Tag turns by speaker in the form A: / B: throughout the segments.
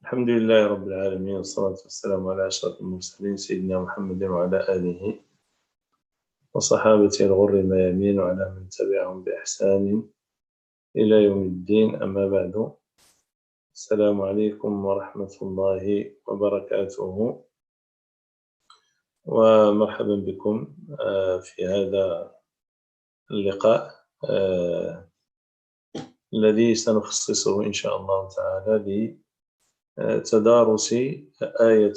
A: الحمد لله رب العالمين، والصلاة والسلام على أشرف المرسلين سيدنا محمد وعلى آله وصحابته الغر الميامين وعلى من تبعهم بإحسان إلى يوم الدين. أما بعد، السلام عليكم ورحمة الله وبركاته، ومرحبا بكم في هذا اللقاء الذي سنخصصه إن شاء الله تعالى لتدارس آية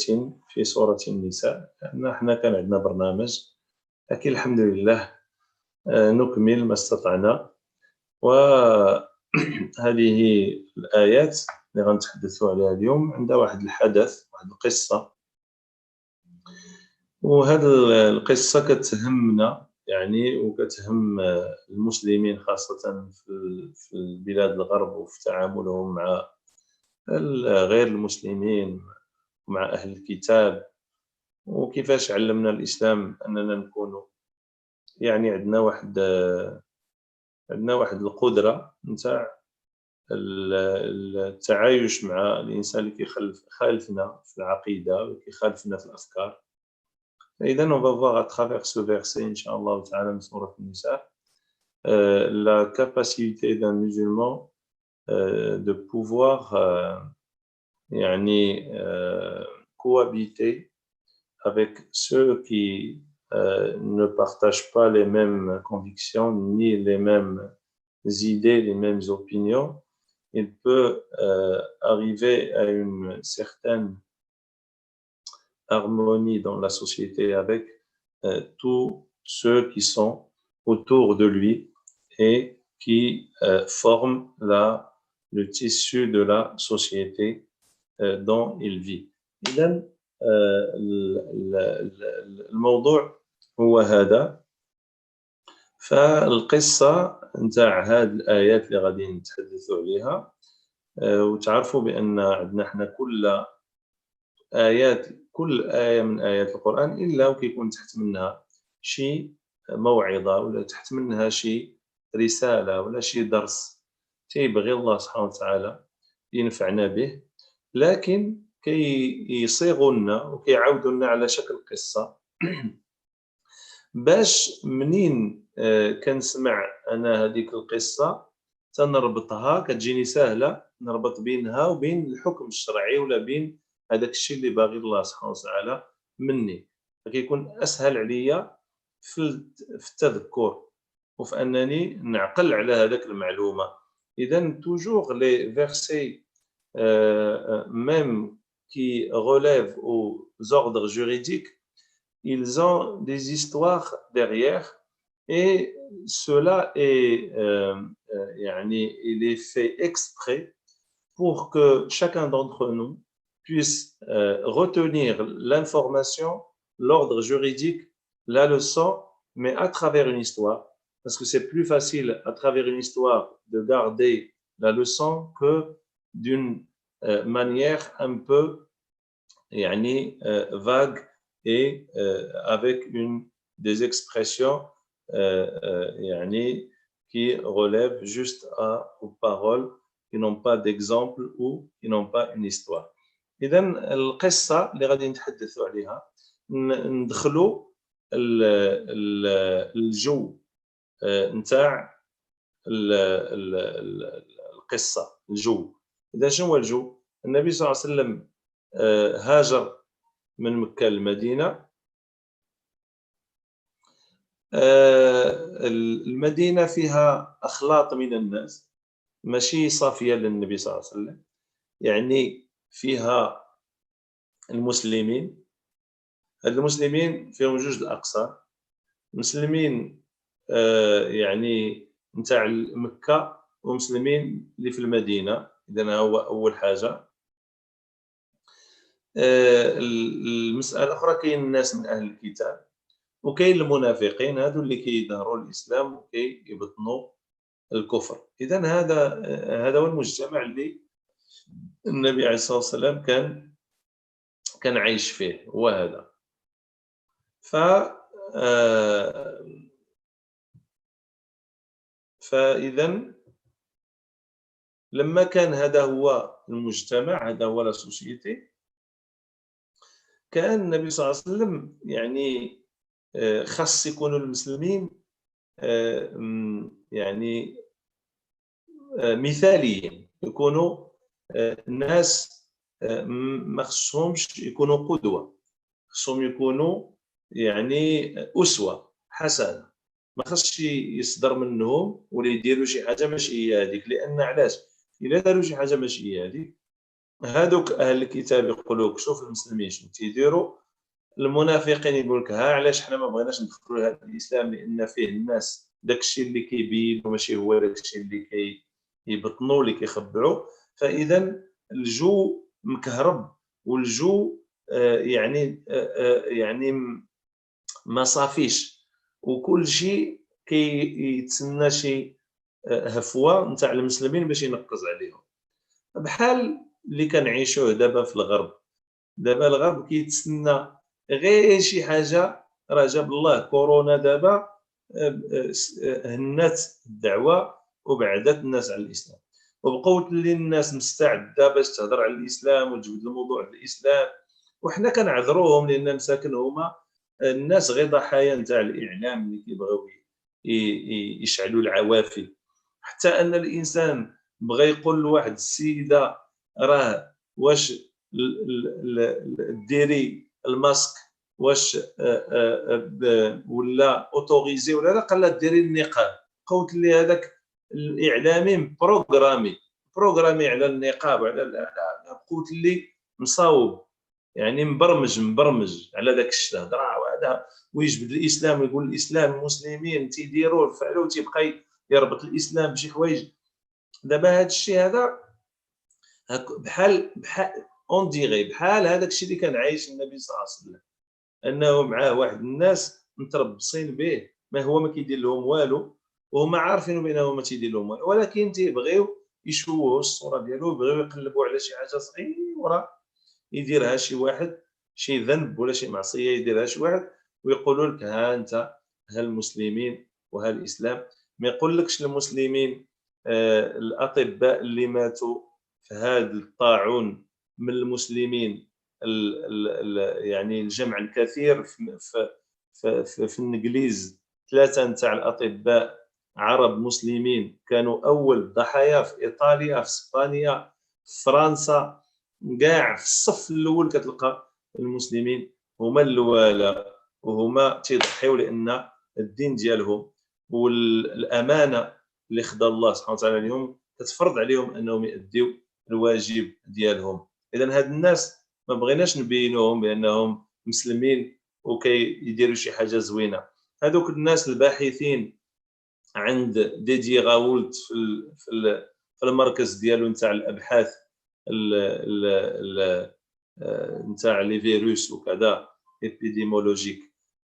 A: في سورة النساء. احنا كان عندنا برنامج، لكن الحمد لله نكمل ما استطعنا. وهذه الآيات اللي غنتحدثوا عليها اليوم عندها واحد الحدث، واحد القصة، وهذه القصة كتهمنا يعني، وكتهم المسلمين خاصة في البلاد الغرب، وفي تعاملهم مع غير المسلمين ومع أهل الكتاب، وكيفاش علمنا الإسلام أننا نكون يعني عندنا واحد القدرة نتاع التعايش مع الإنسان اللي كيخالفنا في العقيدة وكيخالفنا في الأفكار. إذا on va voir à travers ce verset Inch'Allah ta'ala من سورة النساء la capacité d'un musulman de pouvoir يعني cohabiter avec ceux qui ne partagent pas les mêmes convictions ni les mêmes idées, les mêmes opinions. Il peut arriver à une certaine harmonie dans la société avec tous ceux qui sont autour de lui et qui forment le tissu de la société dont il vit. إذن الموضوع هو هذا. فالقصة نتاع هذه الآيات اللي غادي نتحدثوا عليها، وتعرفوا بأن عندنا حنا كل آية من آيات القرآن إلا وكيكون تحت منها شي موعظة، ولا تحت منها شي رسالة، ولا شي درس تيبغي الله سبحانه وتعالى ينفعنا به، لكن كي يصيغوا لنا وكيعاودوا لنا على شكل قصة باش منين كنسمع أنا هذيك القصة تنربطها، كتجيني سهلة نربط بينها وبين الحكم الشرعي، ولا بين هذاك الشيء اللي باغي الله سبحانه وتعالى مني، فكيكون أسهل عليا في التذكر وفي أنني نعقل على هذاك المعلومة. إذن توجور لي فيرسي même qui relèvent aux ordres juridiques, ils ont des histoires derrière, et cela est, il est fait exprès pour que chacun d'entre nous puisse retenir l'information, l'ordre juridique, la leçon, mais à travers une histoire, parce que c'est plus facile à travers une histoire de garder la leçon que d'une manière un peu vague et avec des expressions qui relèvent juste aux paroles, qui n'ont pas d'exemple ou qui n'ont pas une histoire. إذا القصة اللي غادي نتحدثوا عليها ندخلوا الجو نتاع القصة، الجو. إذا شنو هو الجو؟ النبي صلى الله عليه وسلم هاجر من مكة للمدينة. المدينة فيها أخلاط من الناس ماشي صافية للنبي صلى الله عليه وسلم، يعني فيها المسلمين، هاد المسلمين فيهم جوج الأقسام، مسلمين يعني نتاع مكة ومسلمين اللي في المدينة. إذا هو أول حاجة. المسألة الأخرى كاين الناس من أهل الكتاب، وكاين المنافقين هادو اللي كيظهروا الإسلام وكيبطنوا الكفر. إذا هذا هو المجتمع اللي النبي عليه الصلاة والسلام كان عايش فيه، هو هذا. فإذا لما كان هذا هو المجتمع، هذا هو لا سوسيتي. كان النبي صلى الله عليه وسلم يعني خاص يكونوا المسلمين يعني مثاليين، يكونوا الناس ما خصهمش يكونوا قدوة، خصهم يكونوا يعني أسوة حسنة، ما خصش يصدر منهم ولا يديروا شي حاجة ماشي هي هذيك. لأن علاش؟ إلا داروا شي حاجة ماشي هي هذيك، هادوك أهل الكتاب يقولوا لك شوف المسلمين شنو تيديروا، المنافقين يقول لك ها علاش حنا ما بغيناش ندخلوا لهذا الإسلام، لأن فيه الناس داكشي اللي كيبين وماشي هو داكشي اللي كيبطنوا اللي كيخبعوا. فإذا الجو مكهرب، والجو يعني ما صافيش، وكل شيء كيتسنى شي هفوه نتاع المسلمين باش ينقز عليهم، بحال اللي كنعيشوه دابا في الغرب. دابا الغرب كيتسنى غير شي حاجه، راه جاب الله كورونا دابا هنات الدعوه وبعدت الناس على الاسلام، وبقاو اللي الناس مستعده باش تهضر على الاسلام وتجبد الموضوع الاسلام، وحنا كنعذروهم لان مساكن هما الناس غير ضحايا نتاع الاعلام اللي كيبغيو يشعلوا العوافل. حتى ان الانسان بغى يقول لواحد السيده راه واش ديري الماسك واش ولا اوتوريزي ولا لا، قال لها ديري النقاب. قلت لي هذاك الاعلامي بروغرامي على النقاب وعلى قلت لي مصاوب، يعني مبرمج على ذاك الشيء هضره وهذا، ويجبد الاسلام ويقول الاسلام المسلمين تيديروا فعلوا، تيبقى يربط الاسلام بشي حوايج. دابا هذا الشيء هذا بحال اون ديغي بحال هذاك الشيء اللي كان عايش النبي صلى الله عليه وسلم، انه معاه واحد الناس متربصين به، ما هو ما كيدير لهم والو، وهما عارفين بانه ما تيدير لهم والو، ولكن تيبغيو يشوهوا الصوره ديالو، يبغيو يقلبوا على شي حاجه صغيره يديرها شي واحد، شي ذنب ولا شي معصيه يديرها شي واحد، ويقولوا لك ها انت ها المسلمين وها الاسلام. ما يقولكش المسلمين الاطباء اللي ماتوا في هذا الطاعون من المسلمين، يعني الجمع الكثير في الانجليز، 3 نتاع الاطباء عرب مسلمين كانوا اول الضحايا في ايطاليا، في اسبانيا، في فرنسا، كاع في الصف الاول كتلقى المسلمين هما الولاء، وهما تيضحيو لان الدين ديالهم والامانه اللي خدا الله سبحانه وتعالى اليوم كتفرض عليهم انهم يؤديو الواجب ديالهم. اذا هاد الناس ما بغيناش نبينوهم بانهم مسلمين وكيديروا شي حاجه زوينه. هذوك الناس الباحثين عند ديدي غاولت في المركز ديالو نتاع الابحاث نتاع لي فيروس وكذا ابيديمولوجيك،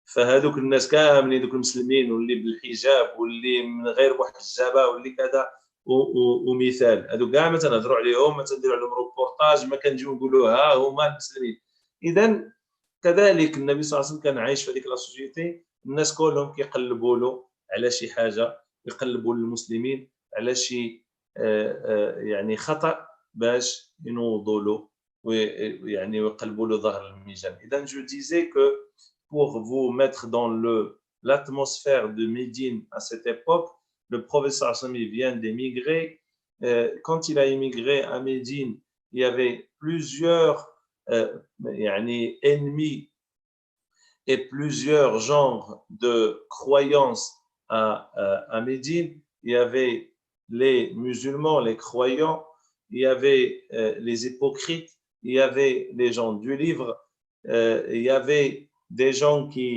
A: فهذوك الناس كاملين دوك المسلمين واللي بالحجاب واللي من غير محجبه واللي كذا ومثال، هذوك كاع ما تنهضروا عليهم، ما تنديروا عليهم روبورتاج، ما كنجيو نقولوا ها هما المسلمين. اذا كذلك النبي صلى الله عليه وسلم كان عايش في هذيك لا سوسيتي، الناس كلهم كيقلبوا له على شي حاجه، يقلبوا للمسلمين على شي يعني خطا باش ينوضوا له ويعني ويقلبوا له ظهر الميزان. اذا جو ديزي كو pour vous mettre dans l'atmosphère de Médine à cette époque, le prophète sallam il vient d'émigrer. Quand il a émigré à Médine, il y avait plusieurs ennemis et plusieurs genres de croyances à Médine. Il y avait les musulmans, les croyants, il y avait les hypocrites, il y avait les gens du livre, il y avait des gens qui,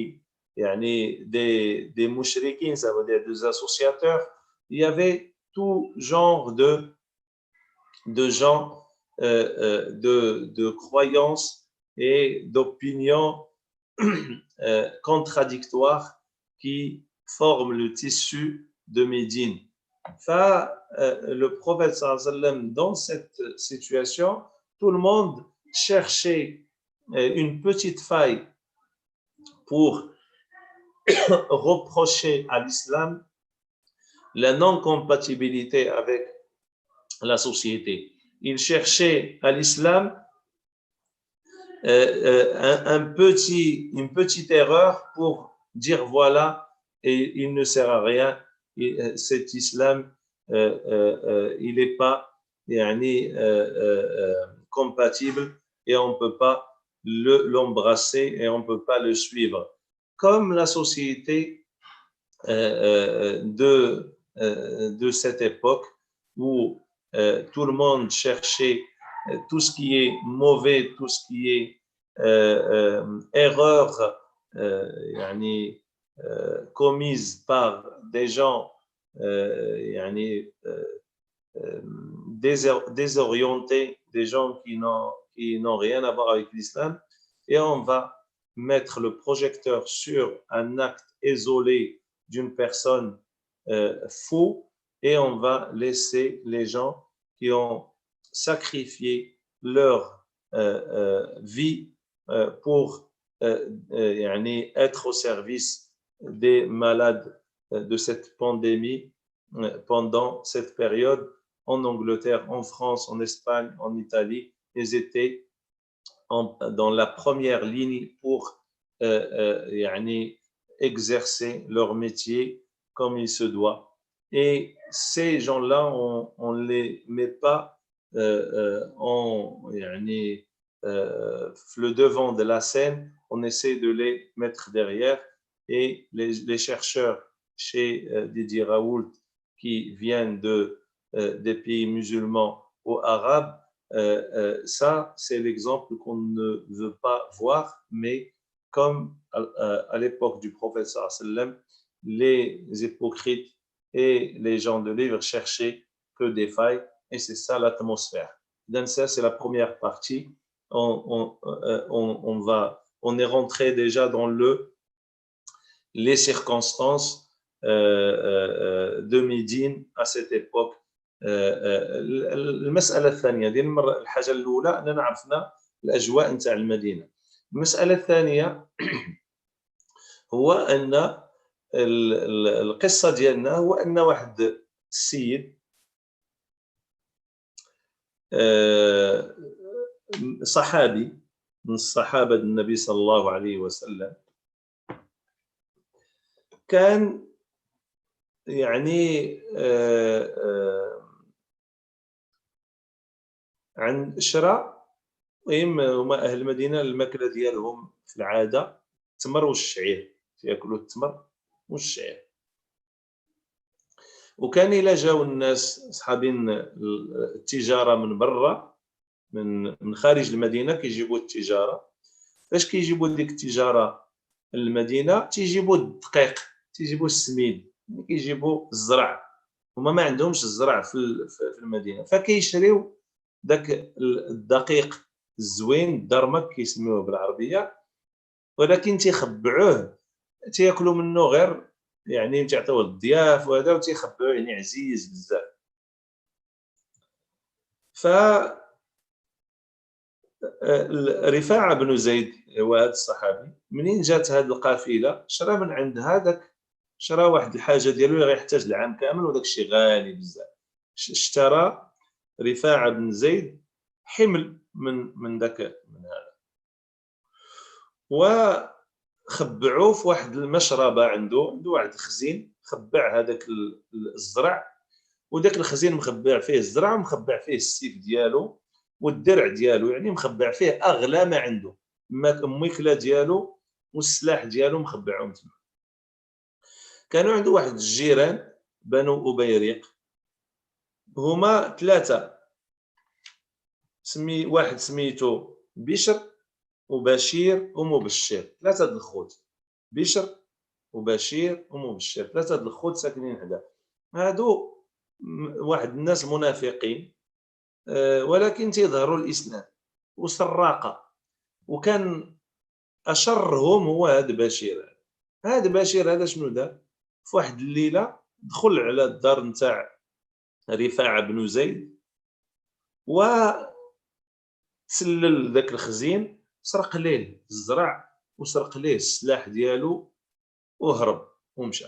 A: des mouchriquins, ça veut dire des associateurs, il y avait tout genre de gens, de croyances et d'opinions contradictoires qui forment le tissu de Médine. Le prophète sallam, dans cette situation, tout le monde cherchait une petite faille pour reprocher à l'islam la non-compatibilité avec la société. il cherchait à l'islam une petite erreur pour dire voilà, et il ne sert à rien, cet islam, il n'est pas compatible et on ne peut pas l'embrasser et on ne peut pas le suivre. Comme la société de cette époque où tout le monde cherchait tout ce qui est mauvais, tout ce qui est erreur commise par des gens désorientés, des gens qui n'ont rien à voir avec l'islam, et on va mettre le projecteur sur un acte isolé d'une personne faux, et on va laisser les gens qui ont sacrifié leur vie pour être au service des malades de cette pandémie pendant cette période. En Angleterre, en France, en Espagne, en Italie, ils étaient dans la première ligne pour exercer leur métier comme il se doit. Et ces gens-là, on ne les met pas le devant de la scène, on essaie de les mettre derrière. Et les chercheurs chez Didier Raoult qui viennent des pays musulmans ou arabes, ça, c'est l'exemple qu'on ne veut pas voir, mais comme à l'époque du prophète sallam, les hypocrites et les gens de livre cherchaient que des failles, et c'est ça l'atmosphère. Donc ça, c'est la première partie. On est rentré déjà dans les circonstances de Médine à cette époque. المسألة الثانية دي الحاجة الأولى أننا عرفنا الأجواء نتاع المدينة. المسألة الثانية هو أن القصة ديالنا هو أن واحد السيد صحابي من الصحابة النبي صلى الله عليه وسلم كان عن شراء هما أهل المدينة الماكلة ديالهم في العادة التمر والشعير، ياكلوا التمر والشعير. وكان إلا جاو الناس صحابين التجارة من برا من خارج المدينة كيجيبوا التجارة، فاش كيجيبوا ديك التجارة للمدينة تيجيبوا الدقيق، تيجيبوا السميد، كيجيبوا الزرع، هما ما عندهمش الزرع في المدينة، فكيشريو داك الدقيق الزوين الدرمك كيسميوه بالعربية، ولكن تيخبعوه تياكلوا منه غير تعطيوه الضياف وهذا، وتيخبعوه عزيز بزاف. ف رفاعة بن زيد هو هذا الصحابي، منين جات هذه القافلة شرا من عند هذاك، شرا واحد الحاجة ديالو اللي غيحتاج العام كامل وداك الشيء غالي بزاف. اشترى رفاعة بن زيد حمل من هذا، وخبعوه في واحد المشربة عنده واحد الخزين، خبع هذاك الزرع، وداك الخزين مخبع فيه الزرع ومخبع فيه السيف ديالو والدرع ديالو، مخبع فيه اغلى ما عنده، الماكله ديالو والسلاح ديالو مخبعهم تما. كانوا عنده واحد الجيران بنو أبيريق، هما ثلاثه، واحد سميتو بشر وبشير ومبشر، ثلاثه د الخوت، بشر وبشير ومبشر، ثلاثه د الخوت ساكنين حدا. هادو واحد الناس منافقين، ولكن تيظهروا الاسلام وسراقه، وكان اشرهم هو هذا بشير. هذا بشير هذا شنو دار؟ في واحد الليله دخل على الدار نتاع رفاعة بن زيد وتسلل ذاك الخزين، سرق ليه الزرع وسرق ليه السلاح ديالو وهرب ومشى.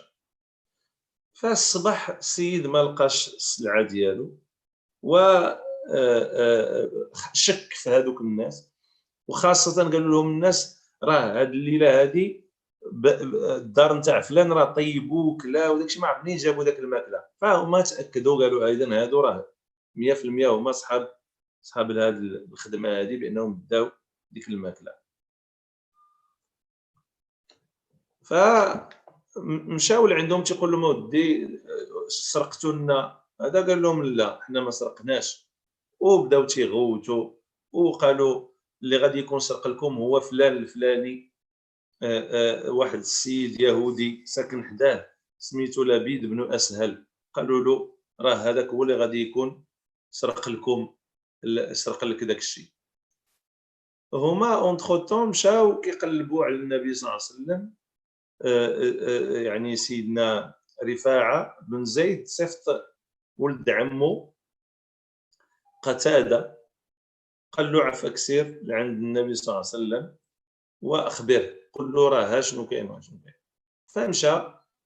A: فالصباح السيد ما لقاش السلعه ديالو، و شك في هذوك الناس، وخاصه قالوا لهم الناس راه هذه الليله هذه الدار نتاع فلان راه طيبوا وكلا وداك الشيء، ما عرف منين جابوا ذاك الماكله. فهما تاكدوا قالوا اذا هادو راه 100% هما صحاب هذه الخدمه هذه، بانهم داو ديك الماكله. فمشاو لعندهم تيقول لهم اودي سرقتوا لنا هذا، قال لهم لا حنا ما سرقناش، وبداو تيغوتوا وقالوا اللي غادي يكون سرق لكم هو فلان الفلاني، واحد السيد يهودي ساكن حداه سميتو لبيد بن اسهل. قالوا له راه هذاك هو اللي غادي يكون سرق لك داك الشيء. هما اونتخ طون مشاو كيقلبوا على النبي صلى الله عليه وسلم. يعني سيدنا رفاعة بن زيد صفت ولد عمو قتادة، قال له عفاك سير لعند النبي صلى الله عليه وسلم واخبره، قل له راه شنو كاين. فمشى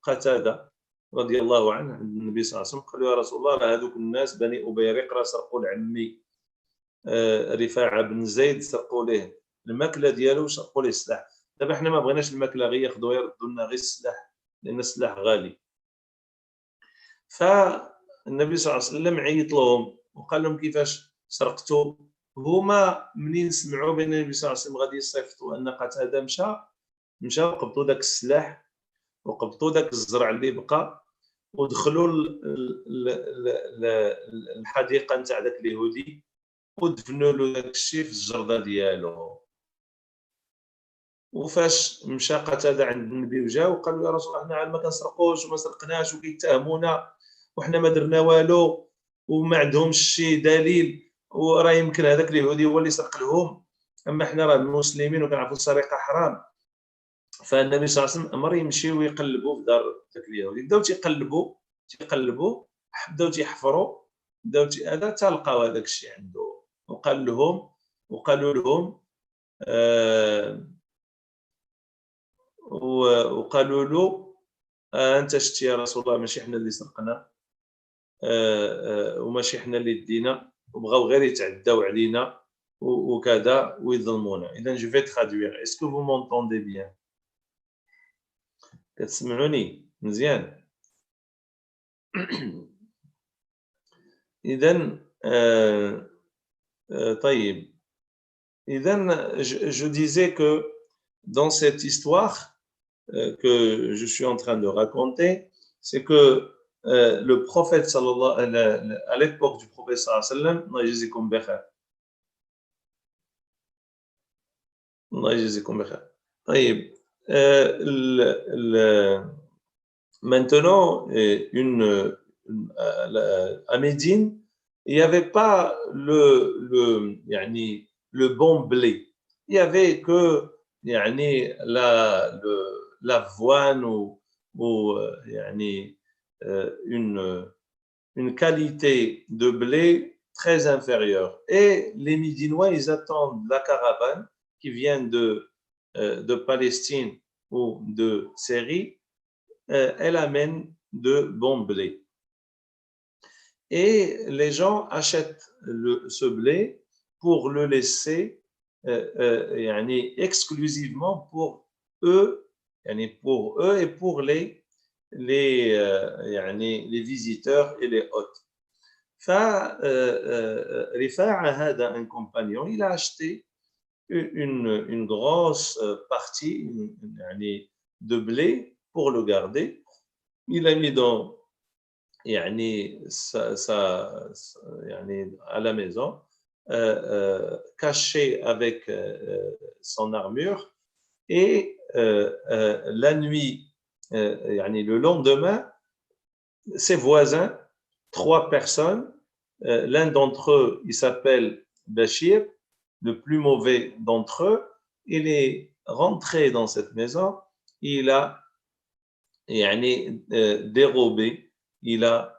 A: قتادة رضي الله عنه عند النبي صلى الله عليه وسلم، قال له يا رسول الله راه هذوك الناس بني أبيرق راه سرقوا لعمي رفاعة بن زيد، سرقوا ليه الماكله ديالو وسرقوا ليه السلاح. دابا حنا ما بغيناش الماكله غير ياخذوها يردوا لنا غير السلاح، لان السلاح غالي. فالنبي صلى الله عليه وسلم عيط لهم وقال لهم كيفاش سرقتوا. هما منين سمعوا بان النبي صلى الله عليه وسلم غادي يصيفطوا ان قتاده مشاو قبطوا داك السلاح وقبطوا داك الزرع اللي بقى ودخلوا الحديقه نتاع داك اليهودي ودفنوا له داك الشيء في الجرده ديالو. وفاش مشى قتاده عند النبي وجا وقال له يا رسول الله حنا ما كنسرقوش وما سرقناش وكيتهمونا وحنا ما درنا والو وما عندهمش شي دليل، وراه يمكن هذاك اليهودي هو اللي سرق لهم، اما حنا راه المسلمين وكنعرفوا السرقه حرام. فالنبي صلى الله عليه وسلم امر يمشيو ويقلبوا في دار ذاك اليهودي. بداو تيقلبوا بداو تيحفروا، هذا تلقاو هذاك الشيء عنده. وقالوا لهم وقالوا له انت شتي يا رسول الله ماشي حنا اللي سرقنا وماشي حنا اللي دينا، وبغاو غير يتعداو علينا وكذا ويظلمونا. اذا جو في ترادوير. اسكو فو مونطوندي بيان؟ كتسمعوني مزيان؟ اذا طيب. اذا je disais que dans cette histoire que je suis en train de raconter, c'est que le prophète à l'époque du prophète sallallahu alayhi wa sallam, Allah yjazikum bikhair. Allah yjazikum bikhair. طيب. Maintenant, à Médine, il n'y avait pas le bon blé. Il n'y avait que l'avoine ou une qualité de blé très inférieure. Et les Médinois, ils attendent la caravane qui vient de Palestine ou de Syrie. Elle amène de bons blés. Et les gens achètent ce blé pour le laisser exclusivement pour eux et pour les visiteurs et les hôtes. Rifa'a هذا un compagnon, il a acheté une grosse partie de blé pour le garder. Il a mis à la maison, caché avec son armure. Et la nuit, le lendemain, ses voisins, 3 personnes, l'un d'entre eux, il s'appelle Bachir, le plus mauvais d'entre eux, il est rentré dans cette maison, il a dérobé, il a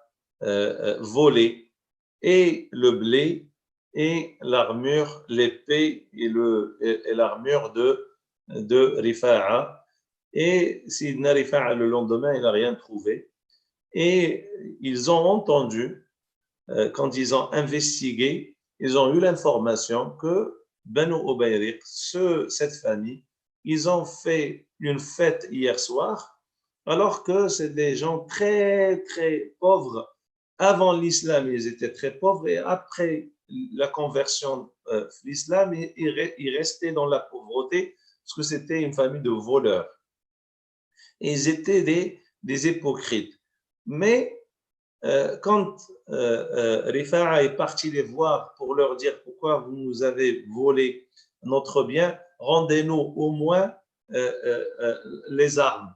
A: volé et le blé et l'armure, l'épée et l'armure de Rifa'a. Et Sidna Rifa'a, le lendemain, il n'a rien trouvé. Et ils ont entendu quand ils ont investigué, ils ont eu l'information que Banu Ubayriq, cette famille, ils ont fait une fête hier soir, alors que c'est des gens très, très pauvres. Avant l'islam, ils étaient très pauvres et après la conversion l'islam, ils restaient dans la pauvreté parce que c'était une famille de voleurs. Et ils étaient des hypocrites. Mais quand Rifa'a est parti les voir pour leur dire pourquoi vous nous avez volé notre bien, rendez-nous au moins les armes.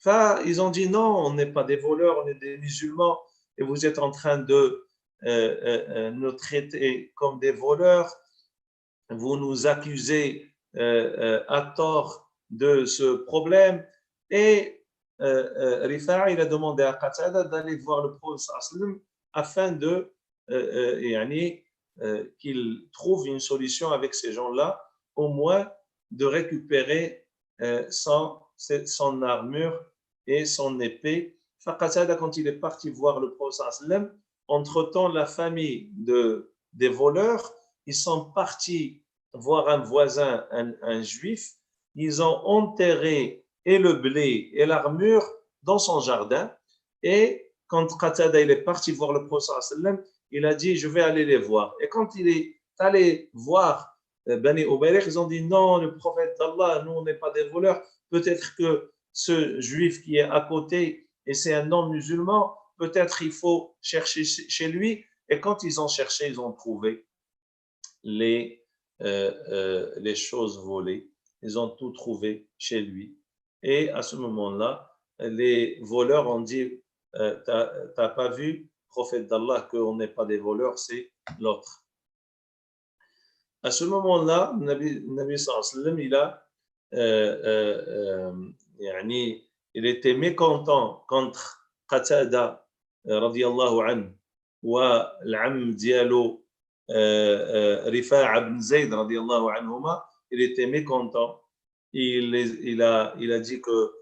A: Enfin, ils ont dit non, on n'est pas des voleurs, on est des musulmans et vous êtes en train de nous traiter comme des voleurs. Vous nous accusez à tort de ce problème. Et Rifa'a, il a demandé à Qatada d'aller voir le prophète afin de qu'il trouve une solution avec ces gens-là, au moins de récupérer son armure et son épée. Qatada, quand il est parti voir le prophète, entre-temps, la famille des voleurs, ils sont partis voir un voisin, un juif, ils ont enterré et le blé et l'armure dans son jardin. Et quand Qatada il est parti voir le prophète, il a dit, je vais aller les voir. Et quand il est allé voir Bani Ubayriq, ils ont dit, non, le prophète d'Allah, nous, on n'est pas des voleurs. Peut-être que ce juif qui est à côté, et c'est un non-musulman, peut-être il faut chercher chez lui. Et quand ils ont cherché, ils ont trouvé les choses volées. Ils ont tout trouvé chez lui. Et à ce moment-là, les voleurs ont dit, t'as pas vu, prophète d'Allah, qu'on n'est pas des voleurs, c'est l'autre. À ce moment-là, Nabi sallallahu alayhi wa sallam, il était mécontent contre Qatada radiallahu anhu wa l'am dialo Rifa'a ibn Zayd radiallahu anhuma, il était mécontent. Il a dit que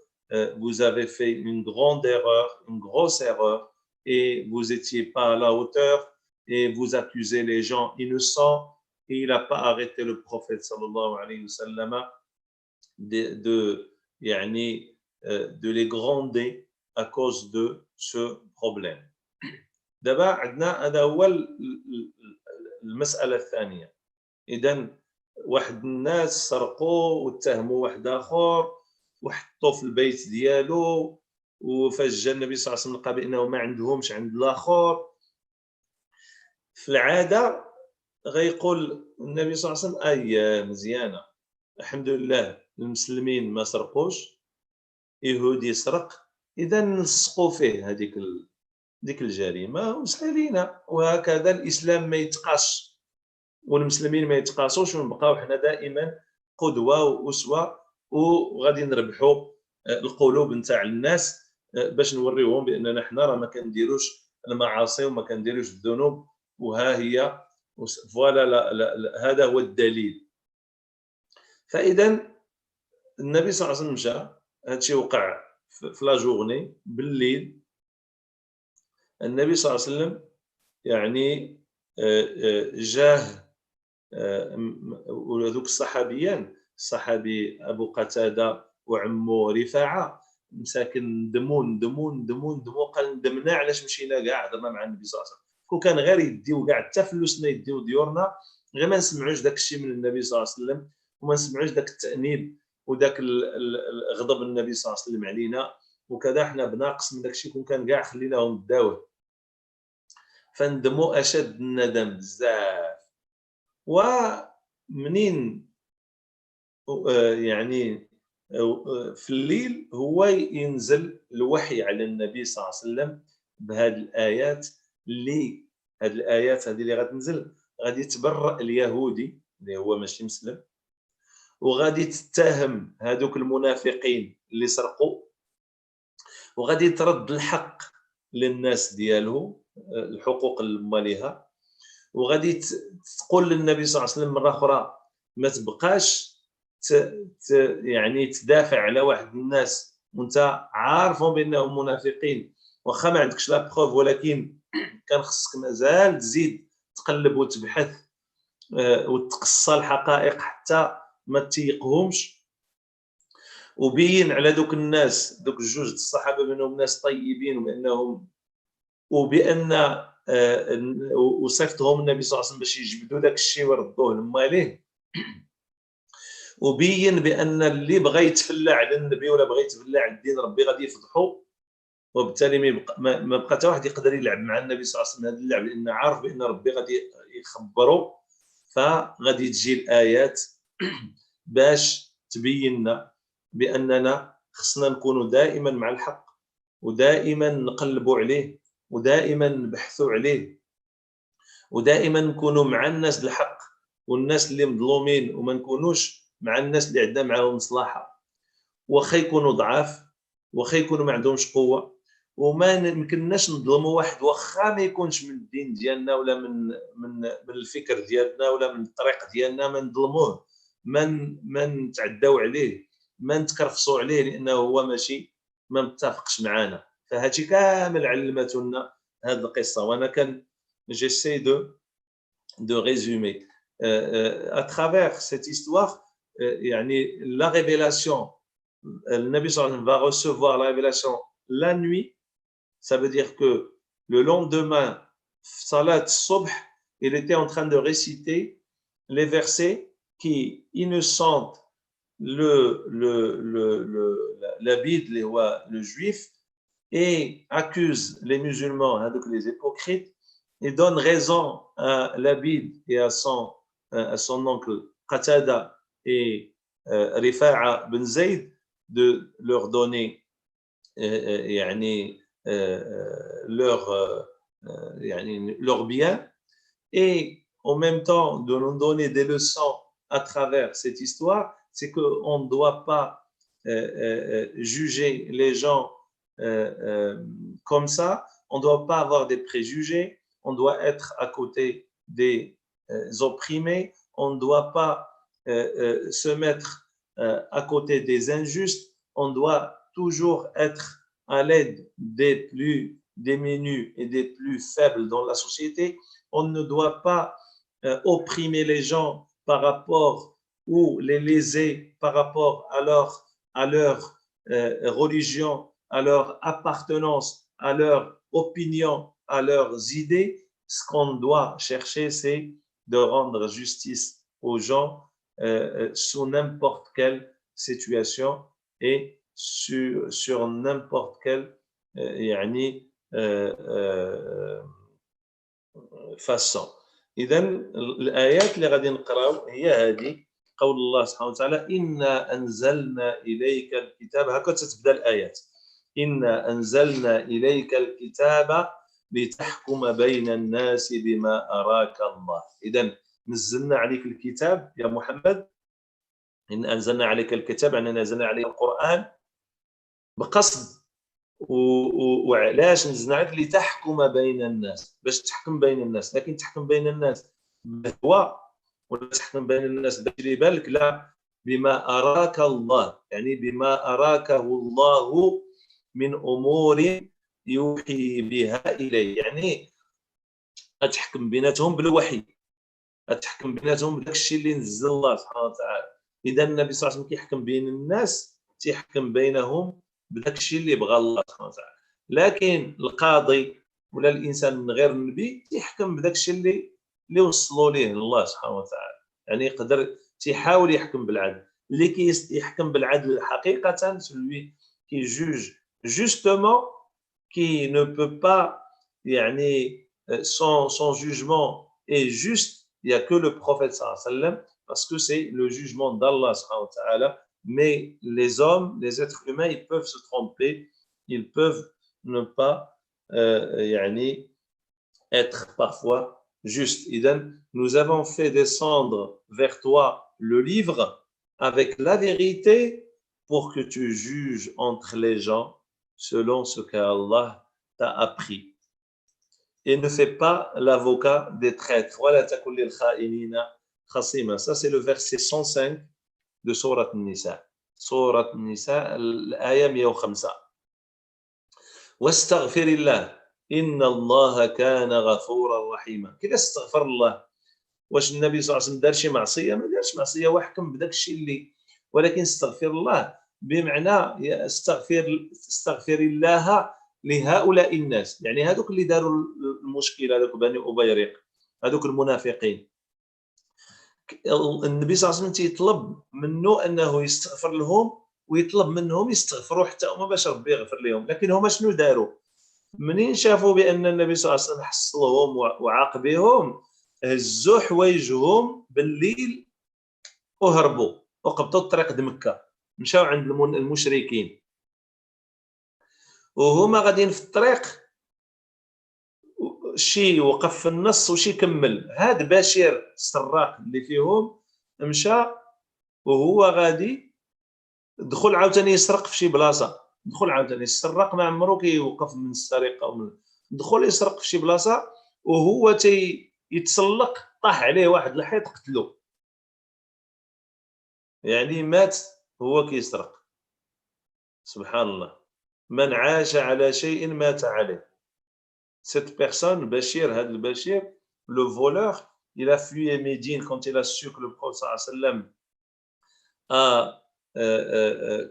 A: vous avez fait une grande erreur, une grosse erreur, et vous n'étiez pas à la hauteur, et vous accusez les gens innocents, et il n'a pas arrêté le prophète sallallahu alayhi wa sallam de les gronder à cause de ce problème. D'abord, هذا هو المسألة الثانية. إذن واحد الناس سرقوا واتهموا واحد آخر وحطوا في البيت ديالو، وفاش جا النبي صلى الله عليه وسلم لقى بأنه ما عندهمش عند الآخر، في العادة غيقول النبي صلى الله عليه وسلم أي مزيانة، الحمد لله المسلمين ما سرقوش، يهودي سرق، إذا نلصقوا فيه ديك الجريمة وسالينا. وهكذا الإسلام ما يتقاش والمسلمين ما يتقاسوش، ونبقاو حنا دائما قدوة وأسوة، وغادي نربحوا القلوب نتاع الناس باش نوريوهم بأننا حنا راه ما كنديروش المعاصي وما كنديروش الذنوب، وها هي فوالا هذا هو الدليل. فإذا النبي صلى الله عليه وسلم مشى، هادشي وقع في لا جورني بالليل. النبي صلى الله عليه وسلم جاه وذوك الصحابيان، الصحابي أبو قتادة وعمو رفاعة، مساكن ندموا قال ندمنا علاش مشينا كاع هضرنا مع النبي صلى الله عليه وسلم، كون كان غير يديو كاع حتى فلوسنا يديو ديورنا، غير ما نسمعوش داك الشيء من النبي صلى الله عليه وسلم، وما نسمعوش داك التأنيب وداك الغضب النبي صلى الله عليه وسلم علينا، وكذا حنا بناقص من داك الشيء كون كان كاع خليناهم داوه. فندموا أشد الندم بزاف. ومنين في الليل هو ينزل الوحي على النبي صلى الله عليه وسلم بهذه الآيات اللي غتنزل، غادي تبرأ اليهودي اللي هو ماشي مسلم، وغادي تتهم هذوك المنافقين اللي سرقوا، وغادي ترد الحق للناس ديالو، الحقوق الماليها، وغادي تقول للنبي صلى الله عليه وسلم مرة أخرى ما تبقاش تدافع على واحد الناس وانت عارفهم بأنهم منافقين، واخا ما عندكش لا بروف، ولكن كان خصك مازال تزيد تقلب وتبحث وتقصى الحقائق حتى ما تيقهمش، وبين على دوك الناس دوك الجوج الصحابه بانهم ناس طيبين وبانهم وبان وصفتهم النبي صلى الله عليه وسلم باش يجبدوا داك الشيء ويردوه لماليه، وبين بان اللي بغى يتفلى على النبي ولا بغى يتفلى على الدين ربي غادي يفضحوا، وبالتالي ما بقى حتى واحد يقدر يلعب مع النبي صلى الله عليه وسلم هذا اللعب، لان عارف بان ربي غادي يخبروا، فغادي تجي الايات باش تبين لنا باننا خصنا نكونوا دائما مع الحق، ودائما نقلبوا عليه، ودائما نبحثوا عليه، ودائما نكونوا مع الناس الحق والناس اللي مظلومين، وما نكونوش مع الناس اللي عندنا معاهم مصلحه، واخا يكونوا ضعاف، واخا يكونوا ما عندهمش قوه، وما يمكنناش نظلموا واحد واخا ما يكونش من الدين ديالنا ولا من الفكر ديالنا ولا من الطريق ديالنا، ما نظلموه، ما نتعداو عليه، ما نتكرفصوا عليه لانه هو ماشي ما متفقش معنا. فهادشي كامل علمتنا هذه القصه. وانا كان j'essaie de résumer à travers cette histoire يعني la révélation. Le Nabi sallallahu alayhi wa sallam va recevoir la révélation la nuit. Ça veut dire que le lendemain, Salat Sobh, il était en train de réciter les versets qui innocentent la Bible, le juif, et accusent les musulmans, hein, donc les hypocrites, et donne raison à Labid et à son oncle Qatada et Rifa'a ben Zayd de leur donner يعني leur bien, et en même temps de nous donner des leçons à travers cette histoire. C'est qu'on ne doit pas juger les gens comme ça, on ne doit pas avoir des préjugés, on doit être à côté des opprimés, on ne doit pas se mettre à côté des injustes, on doit toujours être à l'aide des plus démunis et des plus faibles dans la société. On ne doit pas opprimer les gens par rapport ou les léser par rapport à leur religion, à leur appartenance, à leur opinion, à leurs idées. Ce qu'on doit chercher, c'est de rendre justice aux gens sous n'importe quelle situation et sur n'importe quelle façon. إذا الآيات اللي غادي نقراو هي هذه. قول الله سبحانه وتعالى إنا أنزلنا إليك الكتاب، هكذا تتبدا الآيات، إنا أنزلنا إليك الكتاب لتحكم بين الناس بما أراك الله. إذا نزلنا عليك الكتاب يا محمد، إن أنزلنا عليك الكتاب يعني نزلنا عليك القرآن بقصد. وعلاش نزلنا عليك؟ لتحكم بين الناس، باش تحكم بين الناس. لكن تحكم بين الناس بهوى ولا تحكم بين الناس باش بالك؟ لا، بما أراك الله، يعني بما أراكه الله من أمور يوحي بها إليه، يعني أتحكم بيناتهم بالوحي، أتحكم بيناتهم بداك الشيء اللي نزل الله سبحانه وتعالى. إذا النبي صلى الله عليه وسلم كيحكم بين الناس تيحكم بينهم بداك الشيء اللي بغى الله سبحانه وتعالى. لكن القاضي ولا الانسان من غير النبي تيحكم بداك الشيء اللي وصلوا ليه الله سبحانه وتعالى، يعني يقدر تيحاول يحكم بالعدل. اللي كيحكم بالعدل حقيقه celui qui juge justement, qui ne peut pas يعني son jugement est juste, il y a que le prophète sallallahu alayhi wa sallam, parce que c'est le jugement d'Allah subhanahu wa ta'ala. Mais les hommes, les êtres humains, ils peuvent se tromper, ils peuvent ne pas être parfois justes. Nous avons fait descendre vers toi le livre avec la vérité pour que tu juges entre les gens selon ce qu'Allah t'a appris. Et ne fais pas l'avocat des traîtres. Ça, c'est le verset 105 de Sourate Nisa. Sourate Nisa, l'aya 105. واستغفر الله. إن الله كان غفورا رحيما. كيفاش استغفر الله؟ واش النبي صلى الله عليه وسلم دار شي معصيه؟ ما دارش معصيه، وحكم بداك الشيء اللي، ولكن استغفر الله بمعنى استغفر الله لهؤلاء الناس، يعني هذوك اللي داروا المشكله، هذوك بني أبيرق، هذوك المنافقين. النبي صلى الله عليه وسلم تيطلب منه انه يستغفر لهم، ويطلب منهم يستغفروا حتى هما باش ربي يغفر لهم. لكن هما شنو داروا؟ منين شافوا بان النبي صلى الله عليه وسلم حصلهم وعاقبهم، هزوا حوايجهم بالليل وهربوا وقبطوا الطريق لمكه، مشاو عند المشركين. وهما غاديين في الطريق، شي وقف في النص وشي كمل. هاد بشير السراق اللي فيهم مشى وهو غادي، دخل عاوتاني يسرق في شي بلاصه، دخل عاوتاني السراق ما عمرو كيوقف من السرقه دخل يسرق في شي بلاصه، وهو يتسلق طاح عليه واحد الحيط قتلو، يعني مات هو كيسرق. سبحان الله، من عاش على شيء مات عليه. Cette personne, Bachir, Had al-Bashir, le voleur, il a fui Médine quand il a su que le prophète sallam a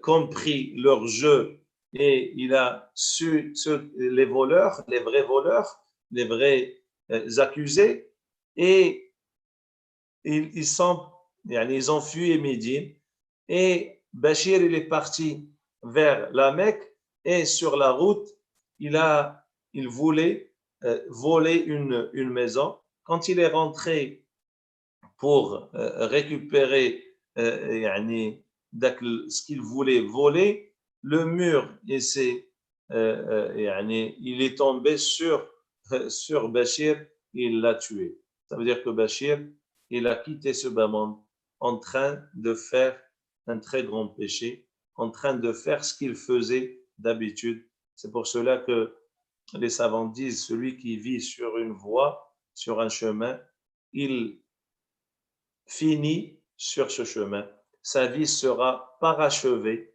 A: compris leur jeu, et il a su les voleurs, les vrais voleurs, les vrais accusés, et ils ont fui Médine. Et Bachir, il est parti vers la Mecque, et sur la route, il voulait voler une maison. Quand il est rentré pour récupérer ce qu'il voulait voler, le mur, il est tombé sur Bachir, il l'a tué. Ça veut dire que Bachir, il a quitté ce bas monde en train de faire un très grand péché, en train de faire ce qu'il faisait d'habitude. C'est pour cela que les savants disent, celui qui vit sur une voie, sur un chemin, il finit sur ce chemin. Sa vie sera parachevée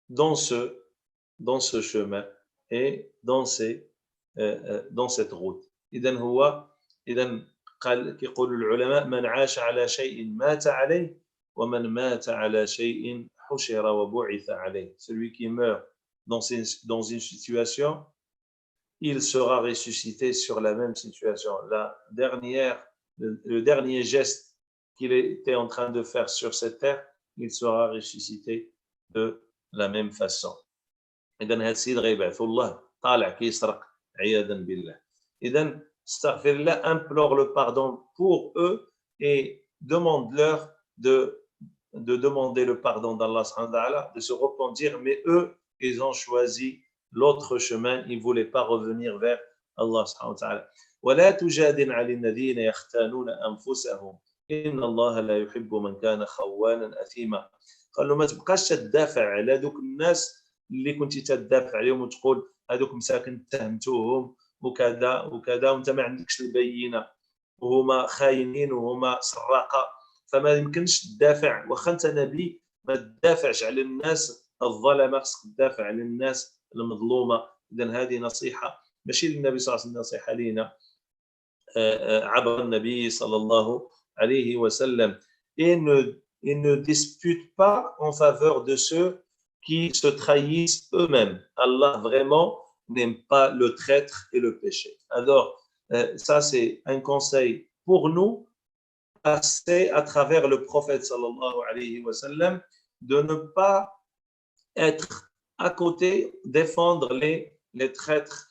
A: dans ce chemin et dans cette route. إذن كيقول العلماء: من عاش على شيء مات عليه ومن مات على شيء حشر وبعث عليه. Celui qui meurt dans une situation, il sera ressuscité sur la même situation. Le dernier geste qu'il était en train de faire sur cette terre, il sera ressuscité de la même façon. إذن هاد السيد غيبعثوا الله طالع كيسرق عياذا بالله. إذن استغفر الله, implore le pardon pour eux et demande-leur de demander le pardon d'Allah subhanahu wa ta'ala, de se repentir, mais eux, ils ont choisi l'autre chemin, ils ne voulaient pas revenir vers Allah subhanahu wa ta'ala. ولا تجادل عن الذين يختانون أنفسهم إن الله لا يحب من كان خوانا أثيما. قال له ما تبقاش تدافع على دوك الناس اللي كنتي تدافع عليهم وتقول هذوك مساكن اتهمتوهم وكذا وكذا وانت ما عندكش البينه وهما خاينين وهما سراقه، فما يمكنش تدافع. واخا انت نبي ما تدافعش على الناس الظلمه، خصك تدافع على الناس المظلومه. اذا هذه نصيحه ماشي للنبي صلى الله عليه وسلم، نصيحه لينا عبر النبي صلى الله عليه وسلم. Il ne dispute pas en faveur de ceux qui se trahissent eux-mêmes. Allah vraiment n'aime pas le traître et le péché. Alors, ça c'est un conseil pour nous, passer à travers le prophète sallallahu alayhi wa sallam, de ne pas être à côté, défendre les traîtres,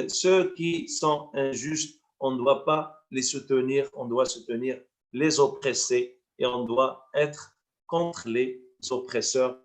A: ceux qui sont injustes, on ne doit pas les soutenir, on doit soutenir les oppressés et on doit être contre les oppresseurs.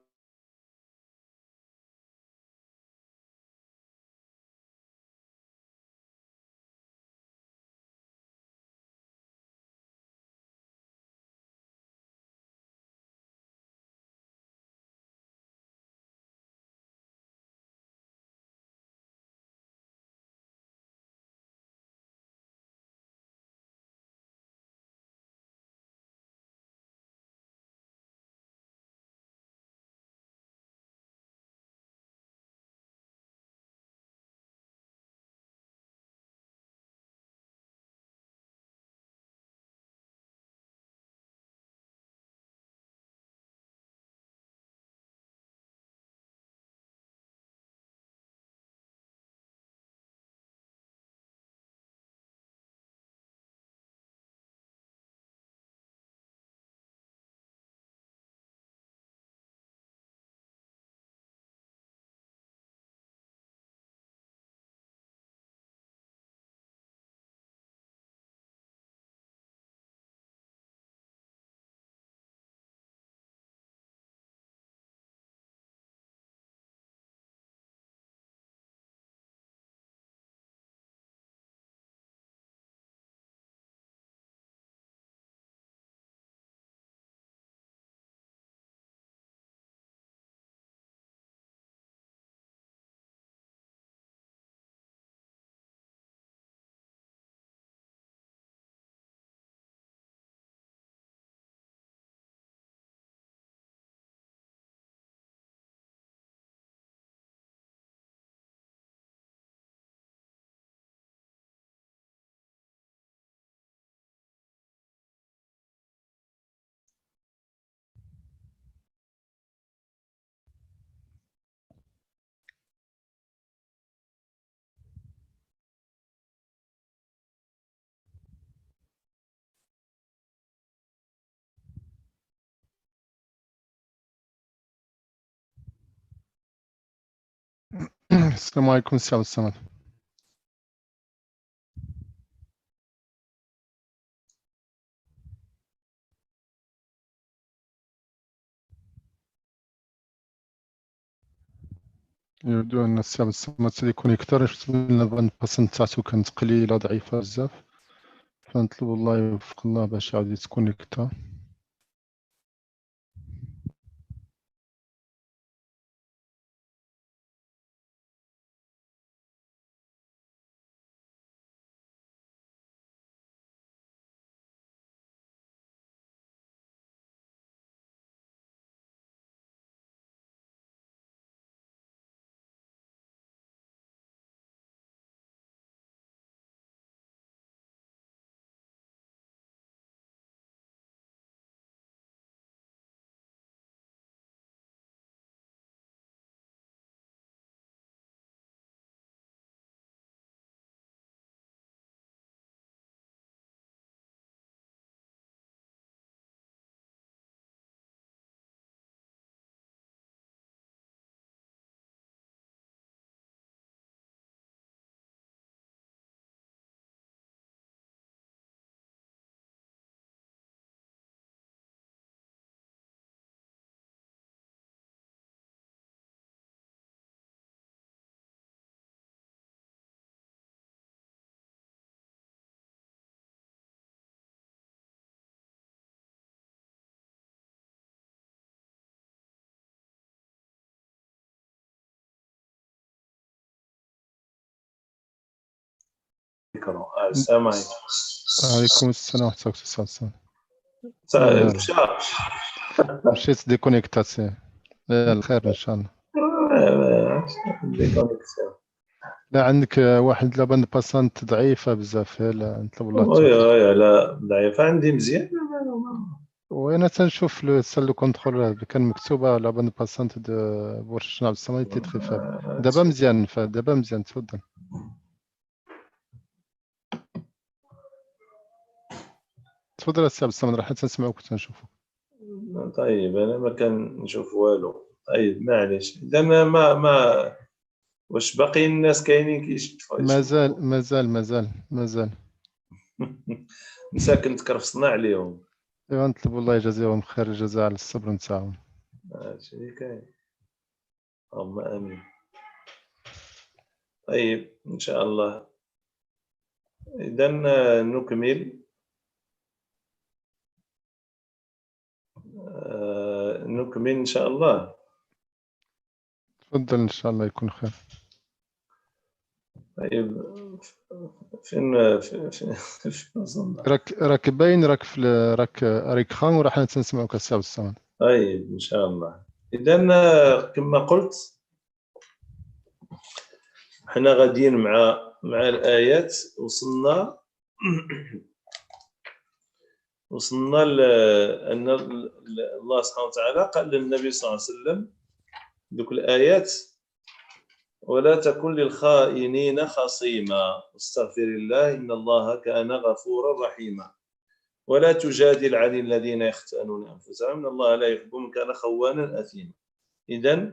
B: السلام عليكم السي عبد الصمد. يبدو ان السي عبد الصمد سيدي كونيكتور الباند باسنت تاعتو كانت قليله ضعيفه بزاف، فنطلب الله يوفق الله باش يعاود يتكونيكتا.
A: السلام عليكم.
B: عليكم السلام ورحمه الله وبركاته.
A: مشى
B: مشيت ديكونيكتاسي. الخير ان شاء الله.
A: ديكونيكسيون.
B: لا عندك واحد لاباند باسانت ضعيفه بزاف، لا نطلب الله التوفيق.
A: وي لا ضعيفه عندي مزيان.
B: وانا تنشوف لو سال كونترول كان مكتوبه لاباند باسانت دو بورش عبد الصمد تي تخي فاب. دابا مزيان، دابا مزيان، تفضل. تفضل السي عبد الصمد، راح تنسمعوك وتنشوفوك.
A: طيب انا ما كنشوف والو. طيب معليش اذا ما واش باقي الناس كاينين كيشوفوا؟
B: مازال
A: مساكن تكرفصنا عليهم.
B: ايوا نطلب الله يجازيهم خير الجزاء على الصبر نتاعهم.
A: هادشي اللي كاين. اللهم امين. طيب ان شاء الله اذا نكمل. نكمل ان شاء الله.
B: تفضل ان شاء الله يكون خير.
A: طيب فين وصلنا؟
B: راك باين، راك في راك خان وراح نسمعوك السي عبد الصمد.
A: طيب ان شاء الله. اذا كما قلت حنا غاديين مع الايات. وصلنا ان الله سبحانه وتعالى قال للنبي صلى الله عليه وسلم ذوك الايات: ولا تكن للخائنين خصيما واستغفر الله ان الله كان غفورا رحيما ولا تجادل عن الذين يختانون انفسهم ان الله لا يحب من كان خوانا اثيما. اذا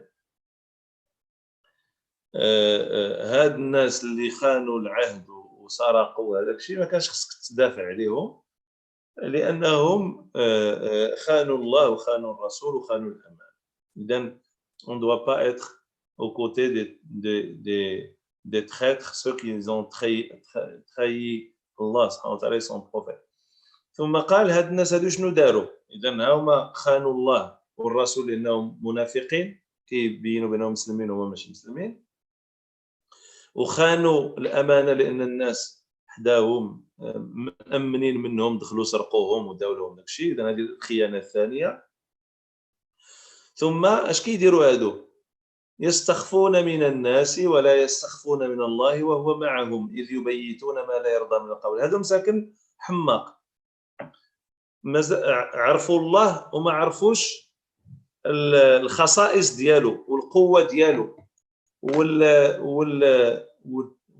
A: هاد الناس اللي خانوا العهد وسرقوا هذاك الشيء ما كانش خصك تدافع عليهم، لانهم خانوا الله وخانوا الرسول وخانوا الامان. اذا on ne doit pas être aux côtés des traîtres, ceux qui ont trahi Allah سبحانه وتعالى son prophète. ثم قال هاد الناس هادو شنو داروا؟ اذا هما خانوا الله والرسول لانهم منافقين كيبينوا بانهم مسلمين وهما ماشي مسلمين، وخانوا الامانه لان الناس حداهم مأمنين منهم دخلوا سرقوهم وداو لهم داكشي. اذا هذه الخيانه الثانيه. ثم اش كيديروا هادو؟ يستخفون من الناس ولا يستخفون من الله وهو معهم اذ يبيتون ما لا يرضى من القول. هادو مساكن حماق، عرفوا الله وما عرفوش الخصائص ديالو والقوه ديالو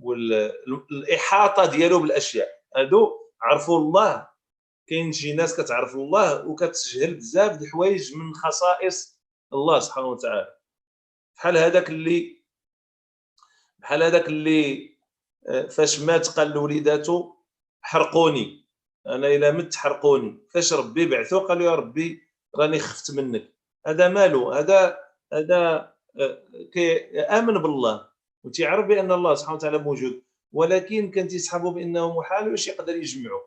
A: والاحاطه ديالو بالاشياء. هادو عرفوا الله. كاين شي ناس كتعرف الله وكتجهل بزاف د الحوايج من خصائص الله سبحانه وتعالى، بحال هذاك اللي بحال هذاك اللي فاش مات قال لوليداتو حرقوني، انا الا مت حرقوني. فاش ربي بعثو قال له يا ربي راني خفت منك. هذا مالو، هذا آمن بالله وتيعرف بان الله سبحانه وتعالى موجود، ولكن كان تيسحبوا بانه محال واش يقدر يجمعه.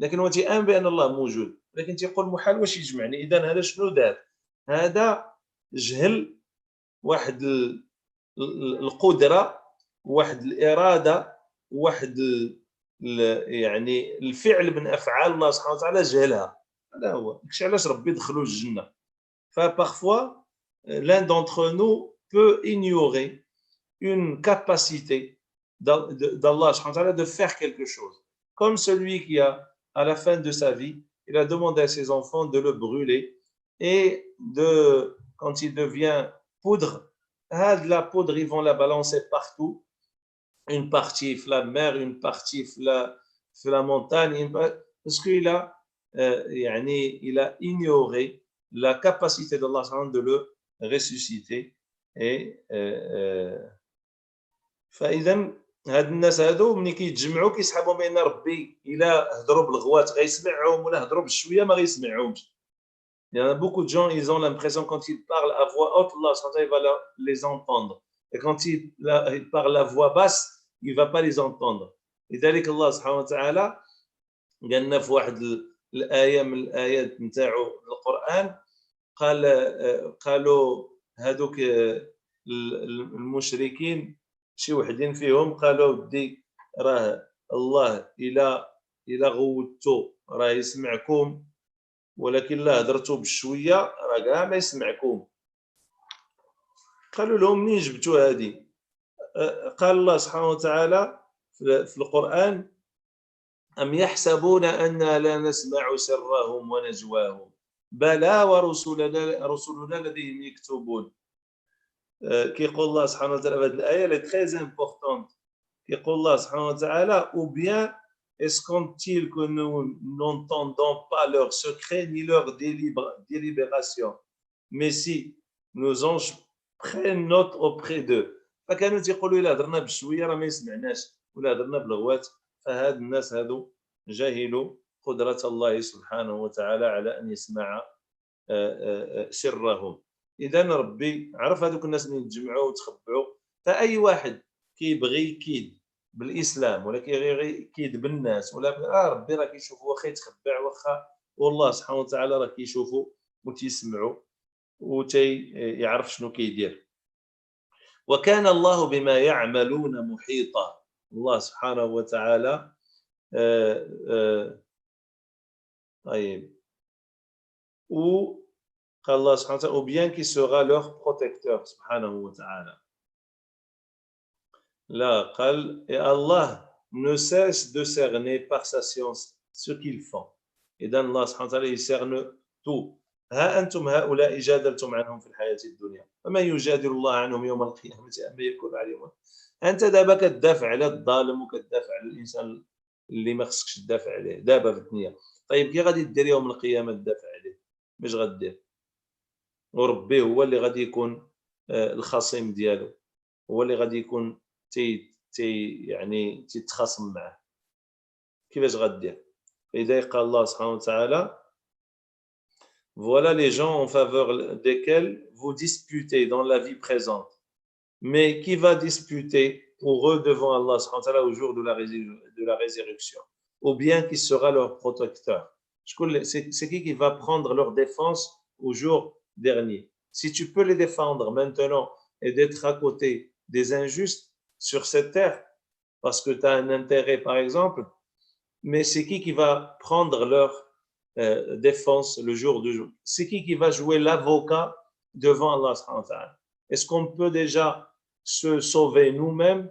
A: لكن هو تيآمن بان الله موجود، لكن تيقول محال واش يجمعني. اذا هذا شنو دار؟ هذا جهل واحد القدره، واحد الاراده، واحد يعني الفعل من افعال الله سبحانه وتعالى جهلها. هذا هو داكشي علاش ربي دخلوا الجنه. فparfois l'un d'entre nous peut ignorer une capacité d'Allah subhanahu wa ta'ala de faire quelque chose, comme celui qui a à la fin de sa vie il a demandé à ses enfants de le brûler et quand il devient poudre, la poudre ils vont la balancer partout, une partie في la mer, une partie في la montagne, parce qu'il a il a ignoré la capacité d'Allah de le ressusciter. Et فاذا هاد الناس هادو ملي كيتجمعوا كيسحبوا بان ربي الا هضروا بالغوات غيسمعهم ولا هضروا بالشويه ما غيسمعهمش. Il y a beaucoup de gens, ils ont l'impression quand ils parlent à voix haute, Allah va les entendre. Et quand ils parlent à voix basse, il ne va pas les entendre. لذلك الله سبحانه وتعالى قال لنا في واحد الآية من الآيات نتاعو القرآن، قالوا هذوك المشركين شي وحدين فيهم قالوا ودي راه الله إلا غوتو راه يسمعكم، ولكن لا هضرتوا بشويه راه كاع ما يسمعكم. قالوا لهم منين جبتوا هذه؟ قال الله سبحانه وتعالى في القرآن أم يحسبون أنا لا نسمع سرهم ونجواهم بلى ورسلنا لديهم يكتبون. كيقول الله سبحانه وتعالى في هذه الآية اللي très importante، كيقول الله سبحانه وتعالى ou bien est-ce qu'on-t-il que nous n'entendons pas leurs secrets ni leurs délibérations, mais si nos anges prennent note auprès d'eux. فكانوا تيقولوا الا هضرنا بشويه راه ما يسمعناش ولا هضرنا بلغوات. فهاد الناس هادو جاهلوا قدره الله سبحانه وتعالى على ان يسمع سرهم. اذا ربي عرف هذوك الناس اللي يتجمعوا وتخبعوا. فاي واحد كيبغي يكيد بالاسلام ولا كيد بالناس ولا ربي راه كيشوفوا واخا يتخبع واخا، والله سبحانه وتعالى راه كيشوفوا وتيسمعوا وتيعرف شنو كيدير. وكان الله بما يعملون محيطا. الله سبحانه وتعالى طيب قال الله سبحانه وتعالى ou bien qui sera leur protecteur سبحانه وتعالى. Là, et Allah ne cesse de cerner par sa science ce qu'ils font. Et dans Allah subhanahu wa ta'ala, il cerne tout. ها أنتم هؤلاء جادلتم عنهم في الحياة الدنيا فما يجادل الله عنهم يوم القيامة أما يكون عليهم. أنت دابا كتدافع على الظالم وكتدافع على الإنسان اللي ما خصكش تدافع عليه دابا في الدنيا. طيب كي غادي دير يوم القيامة تدافع عليه؟ باش غدير؟ وربي هو اللي غادي يكون الخصيم ديالو، هو اللي غادي يكون يعني تتخاصم معه. كيفاش غدير؟ لذلك قال الله سبحانه وتعالى voilà les gens en faveur desquels vous disputez dans la vie présente, mais qui va disputer pour eux devant Allah subhanahu wa ta'ala au jour de la résurrection, ou bien qui sera leur protecteur. C'est qui va prendre leur défense au jour dernier? Si tu peux les défendre maintenant et d'être à côté des injustes sur cette terre, parce que tu as un intérêt par exemple, mais c'est qui va prendre leur défense le jour du jour? C'est qui va jouer l'avocat devant Allah subhanahu wa ta'ala? Est-ce qu'on peut déjà se sauver nous-mêmes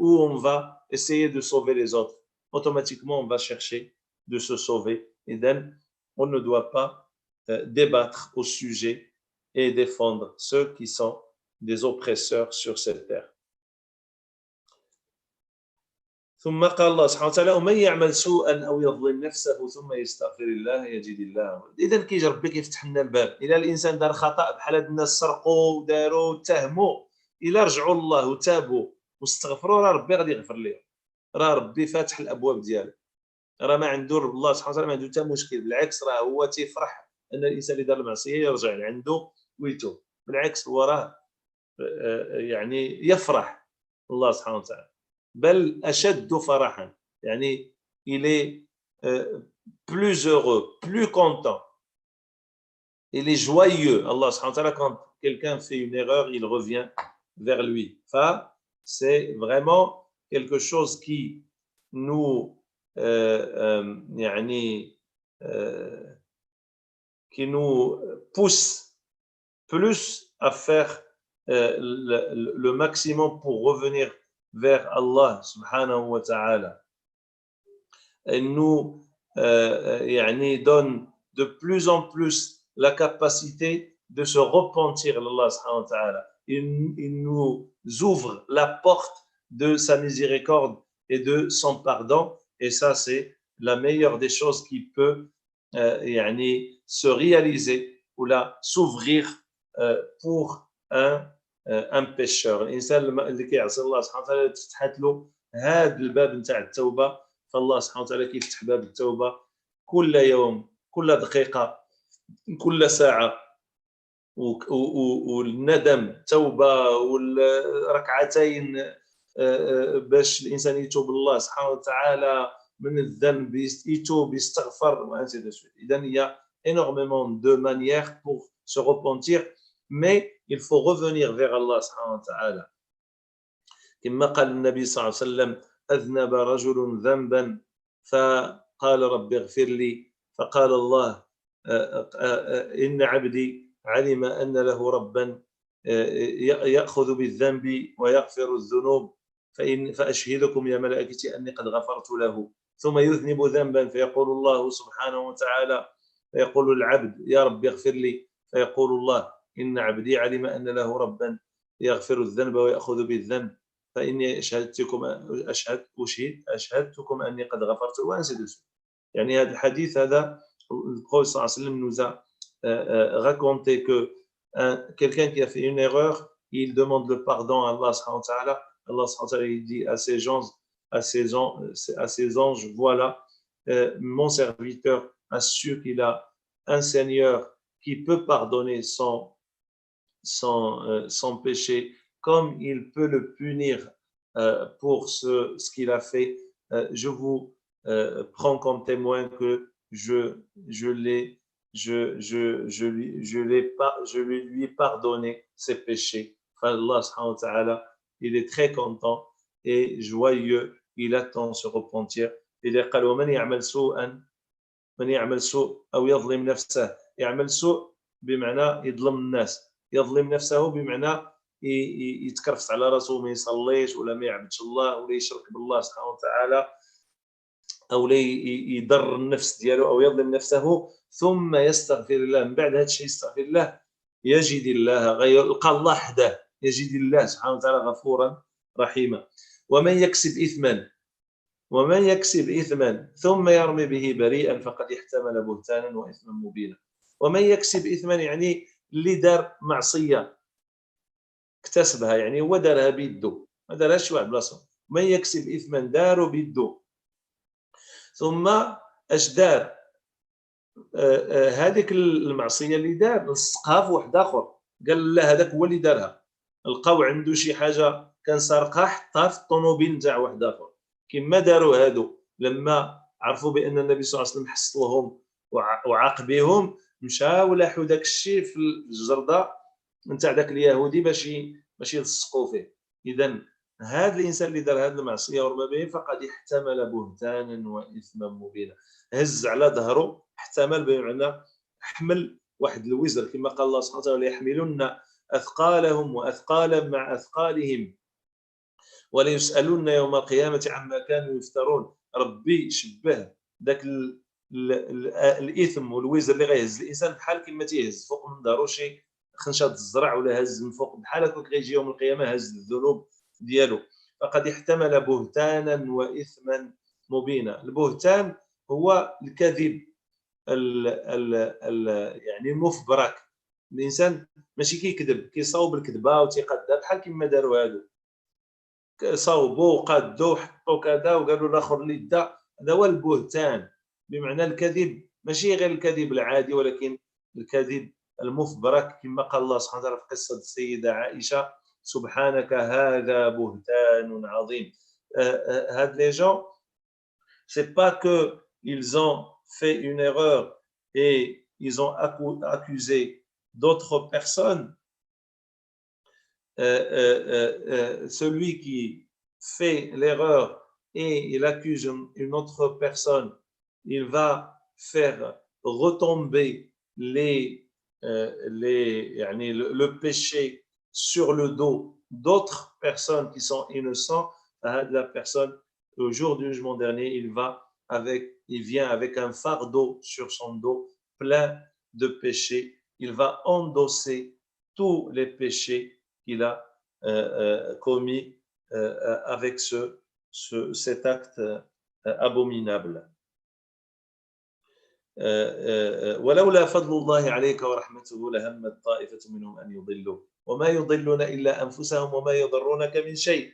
A: ou on va essayer de sauver les autres? Automatiquement, on va chercher de se sauver. Et donc, on ne doit pas débattre au sujet et défendre ceux qui sont des oppresseurs sur cette terre. ثم قال الله سبحانه وتعالى ومن يعمل سوءا او يظلم نفسه ثم يستغفر الله يجد الله. اذا كيجي ربي كيفتح لنا الباب. الى الانسان دار خطا بحال هاد الناس سرقوا وداروا اتهموا، الا رجعوا الله وتابوا واستغفروا راه ربي غادي يغفر لهم. راه ربي فاتح الابواب ديالو، راه ما عنده الله سبحانه وتعالى ما عنده حتى مشكل، بالعكس راه هو تيفرح ان الانسان اللي دار المعصيه يرجع لعنده ويتوب. بالعكس هو راه يعني يفرح الله سبحانه وتعالى، بل اشد فرحا. يعني il est plus heureux, plus content. Il est joyeux, Allah subhanahu wa ta'ala, quand quelqu'un fait une erreur, il revient vers lui. Ça, c'est vraiment quelque chose qui nous, يعني, qui nous pousse plus à faire le maximum pour revenir vers Allah subhanahu wa ta'ala. Elle nous يعني donne de plus en plus la capacité de se repentir d'Allah subhanahu wa ta'ala. Il nous ouvre la porte de sa miséricorde et de son pardon, et ça c'est la meilleure des choses qui peut يعني se réaliser ou là s'ouvrir pour un pécheur. الانسان اللي كيعصي الله سبحانه وتعالى تفتحت له هذا الباب نتاع التوبه، فالله سبحانه وتعالى كيفتح باب التوبه كل يوم، كل دقيقه، كل ساعه. والندم توبه، والركعتين باش الانسان يتوب الله سبحانه وتعالى من الذنب، يتوب يستغفر وانسي دو سويت. اذا il y a énormément de manières pour se repentir, mais il faut revenir vers Allah سبحانه وتعالى. كما قال النبي صلى الله عليه وسلم: أذنب رجل ذنبا فقال رب اغفر لي، فقال الله: إن عبدي علم أن له ربا يأخذ بالذنب ويغفر الذنوب، فأشهدكم يا ملائكتي أني قد غفرت له. ثم يذنب ذنبا فيقول الله سبحانه وتعالى، فيقول العبد: يا رب اغفر لي، فيقول الله: إن عبدي علم أن له ربا يغفر الذنب ويأخذ بالذنب، فإني أشهدتكم أني قد غفرت وأنسى. يعني هذا الحديث هذا الرسول صلى الله عليه وسلم nous a raconté que quelqu'un qui a fait une erreur, il demande le pardon à Allah subhanahu wa ta'ala. Allah subhanahu wa ta'ala il dit à ses anges, voilà, mon serviteur a su qu'il a un Seigneur qui peut pardonner son péché, comme il peut le punir pour ce qu'il a fait. Je vous prends comme témoin que je lui ai pardonné ses péchés. Allah subhanahu wa ta'ala, il est très content et joyeux, il attend se repentir. Il est قال: ومن يعمل سوءا من يعمل سوء أو يظلم نفسه. يعمل سوء بمعنى يظلم الناس، يظلم نفسه بمعنى يتكرفس على راسه، ما يصليش ولا ما يعبدش الله ولا يشرك بالله سبحانه وتعالى، او لا يضر النفس ديالو او يظلم نفسه، ثم يستغفر الله. من بعد هذا الشيء يستغفر الله، يجد الله يلقى الله حده، يجد الله سبحانه وتعالى غفورا رحيما. ومن يكسب إثما ثم يرمي به بريئا فقد احتمل بهتانا وإثما مبينا. ومن يكسب إثما يعني اللي دار معصية اكتسبها، يعني هو دارها بيده، ما دارهاش واحد بلاصتو. من يكسب إثما دارو بيده، ثم اش دار هذيك المعصية اللي دار لصقها في واحد آخر، قال لا هذاك هو اللي دارها. لقاو عنده شي حاجة كان سارقها حطها في الطوموبيل نتاع واحد آخر. كما داروا هادو لما عرفوا بان النبي صلى الله عليه وسلم حصلهم وعاقبهم، مشاو لاحوا داك الشيء في الجرده نتاع داك اليهودي باش يلصقوا فيه. اذا هذا الانسان اللي دار هذه المعصيه ورمى به فقد احتمل بهتانا واثما مبينا. هز على ظهره، احتمل بمعنى حمل واحد الوزر، كما قال الله سبحانه وتعالى: يحملن اثقالهم واثقالا مع اثقالهم وليسألون يوم القيامة عما كانوا يفترون. ربي شبه ذاك الإثم والوزر اللي غيهز الإنسان بحال كما تيهز فوق من ظهرو شي خنشة الزرع ولا هز من فوق، بحال هكاك غيجي يوم القيامة هز الذنوب ديالو. فقد احتمل بهتانا وإثما مبينا. البهتان هو الكذب يعني مفبرك، الانسان ماشي كيكذب، كيصاوب الكذبه وتيقادها بحال كما داروا هادو، صاوبوا وقادوا وحطوا كذا وقالوا الاخر اللي دا. هذا هو البهتان، بمعنى الكذب ماشي غير الكذب العادي، ولكن الكذب المفبرك كما قال الله سبحانه وتعالى في قصه السيده عائشه: سبحانك هذا بهتان عظيم. هاد لي جون c'est pas que ils ont fait une erreur et ils ont accusé d'autres personnes. Celui qui fait l'erreur et il accuse une autre personne, il va faire retomber le péché sur le dos d'autres personnes qui sont innocentes. La personne, au jour du jugement dernier, il vient avec un fardeau sur son dos plein de péchés. Il va endosser tous les péchés qu'il a commis avec cet acte abominable. ولولا فضل الله عليك ورحمته لهمت طائفة منهم أن يضلوا وما يضلون إلا أنفسهم وما يضرونك من شيء.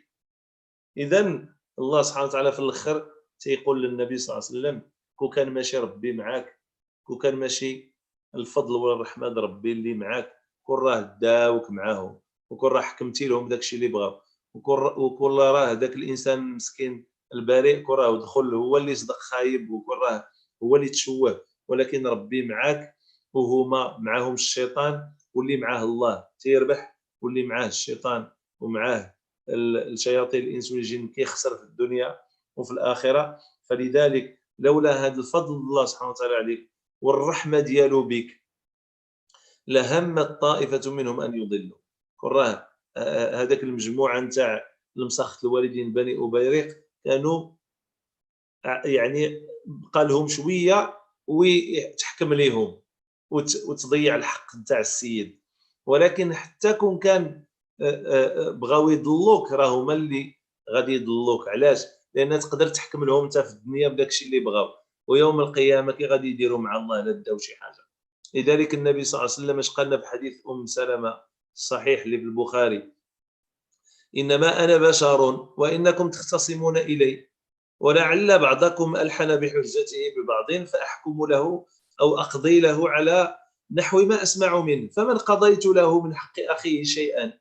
A: إذن الله سبحانه وتعالى في الآخر تيقول للنبي صلى الله عليه وسلم: كو كان ماشي ربي معاك، كو كان ماشي الفضل والرحمة ربي اللي معاك، كون راه داوك معاهم، وكون راه حكمتي لهم داكشي اللي بغاو، وكون راه داك الانسان المسكين البريء كون راه دخل هو اللي صدق خايب، وكون راه هو اللي تشوه، ولكن ربي معاك وهما معاهم الشيطان، واللي معاه الله تيربح، واللي معاه الشيطان ومعاه الشياطين الانس والجن كيخسر في الدنيا وفي الاخره. فلذلك لولا هذا الفضل الله سبحانه وتعالى عليك والرحمه ديالو بك لهمت طائفه منهم ان يضلوا. كون راه هذاك المجموعه نتاع المسخط الوالدين بني أبيريق كانوا يعني بقى لهم شويه وتحكم ليهم وتضيع الحق نتاع السيد، ولكن حتى كون كان بغاو يضلوك راه هما اللي غادي يضلوك. علاش؟ لان تقدر تحكم لهم انت في الدنيا بداكشي اللي بغاو، ويوم القيامه كي غادي يديروا مع الله لا داو شي حاجه. لذلك النبي صلى الله عليه وسلم اش قالنا في حديث سلمة الصحيح اللي في البخاري: انما انا بشر وانكم تختصمون الي ولعل بعضكم الحن بحجته ببعض فاحكم له او اقضي له على نحو ما اسمع منه، فمن قضيت له من حق اخيه شيئا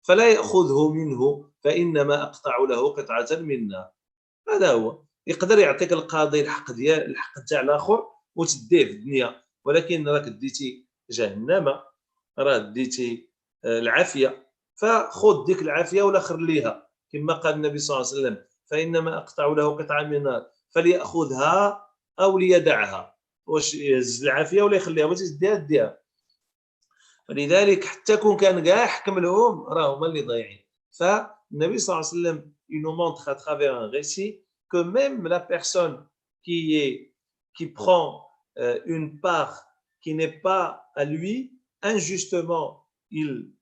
A: فلا ياخذه منه فانما اقطع له قطعه من نار. هذا هو يقدر يعطيك القاضي الحق تاع الاخر وتديه في الدنيا، ولكن راك ديتي جهنم، راه ديتي العافيه، فخذ ديك العافيه ولا خليها، كما قال النبي صلى الله عليه وسلم: فانما اقطع له قطعه من النار فليأخذها او ليدعها. واش يهز العافيه ولا يخليها؟ واش ديها. فلذلك حتى كون كان كاع حكم لهم راه هما اللي ضايعين. فالنبي صلى الله عليه وسلم il nous montre à travers un récit que même la personne qui prend une part qui n'est pas à lui injustement, il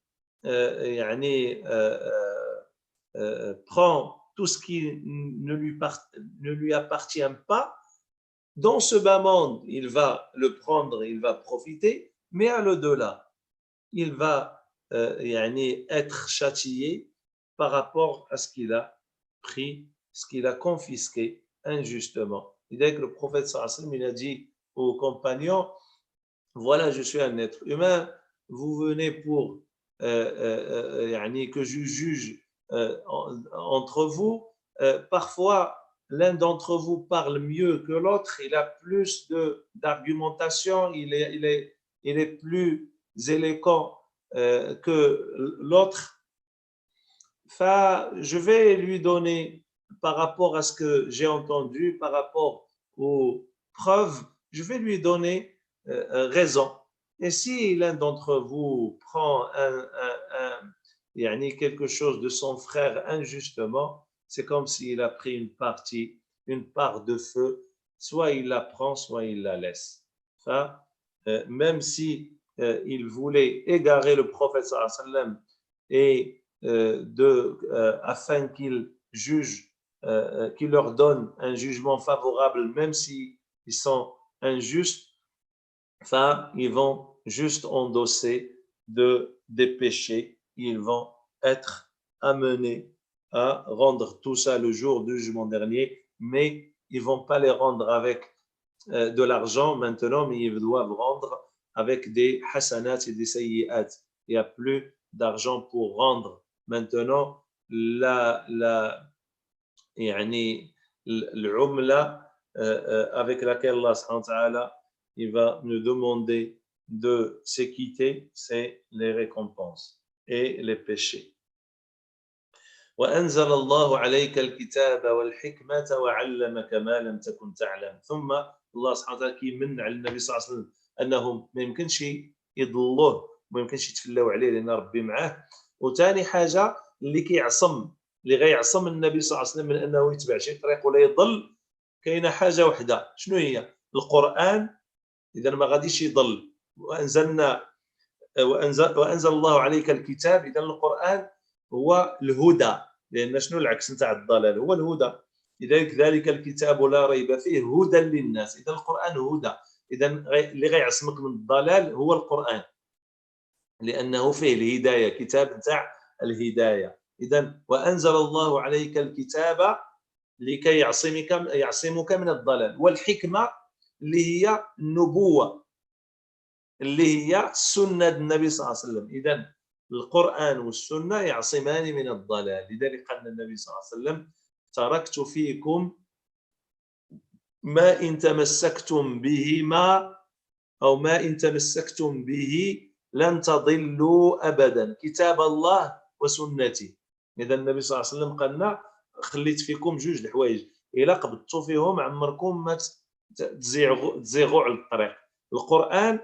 A: prend tout ce qui ne lui appartient pas. Dans ce bas monde, il va le prendre, il va profiter, mais à l'au-delà, il va être châtié par rapport à ce qu'il a pris, ce qu'il a confisqué injustement. Et dès que le prophète sallallahu alayhi wa sallam, il a dit aux compagnons: voilà, je suis un être humain, vous venez pour que je juge entre vous. Parfois, l'un d'entre vous parle mieux que l'autre, il a plus d'argumentation, il est plus éloquent que l'autre. Je vais lui donner, par rapport à ce que j'ai entendu, par rapport aux preuves, je vais lui donner raison. Et si l'un d'entre vous prend quelque chose de son frère injustement, c'est comme s'il a pris une part de feu, soit il la prend, soit il la laisse. Même si il voulait égarer le prophète sallallahu alayhi wa sallam et afin qu'il juge, qu'il leur donne un jugement favorable, même s'ils sont injustes, ils vont juste endosser des péchés. Ils vont être amenés à rendre tout ça le jour du jugement dernier, mais ils ne vont pas les rendre avec de l'argent maintenant, mais ils doivent rendre avec des hasanat et des sayyi'at. Il n'y a plus d'argent pour rendre maintenant يعني العملة avec laquelle Allah subhanahu wa ta'ala il va nous demander de s'équiter, c'est les récompenses et les péchés. وأنزل الله عليك الكتاب والحكمة وعلمك ما لم تكن تعلم. ثم الله سبحانه وتعالى كيمن على النبي صلى الله عليه وسلم أنهم ما يمكنش يضلوه وما يمكنش يتفلاو عليه لأن ربي معاه. وثاني حاجة اللي كيعصم اللي غيعصم النبي صلى الله عليه وسلم من أنه يتبع شي طريق ولا يضل كاينة حاجة وحدة. شنو هي؟ القرآن. إذا ما غاديش يضل. وأنزل الله عليك الكتاب. إذا القرآن هو الهدى، لأن شنو العكس نتاع الضلال؟ هو الهدى. لذلك ذلك الكتاب لا ريب فيه هدى للناس. إذا القرآن هدى. إذا اللي غيعصمك من الضلال هو القرآن، لأنه فيه الهداية، كتاب نتاع الهداية. إذا وأنزل الله عليك الكتاب لكي يعصمك من الضلال. والحكمة اللي هي النبوة، اللي هي سنة النبي صلى الله عليه وسلم. إذا القرآن والسنة يعصمان من الضلال. لذلك قال النبي صلى الله عليه وسلم تركت فيكم ما إن تمسكتم بهما أو ما إن تمسكتم به لن تضلوا أبدا، كتاب الله وسنتي. إذا النبي صلى الله عليه وسلم قال لنا خليت فيكم جوج الحوايج، إلا قبضتوا فيهم عمركم ما تزيغوا على الطريق، القرآن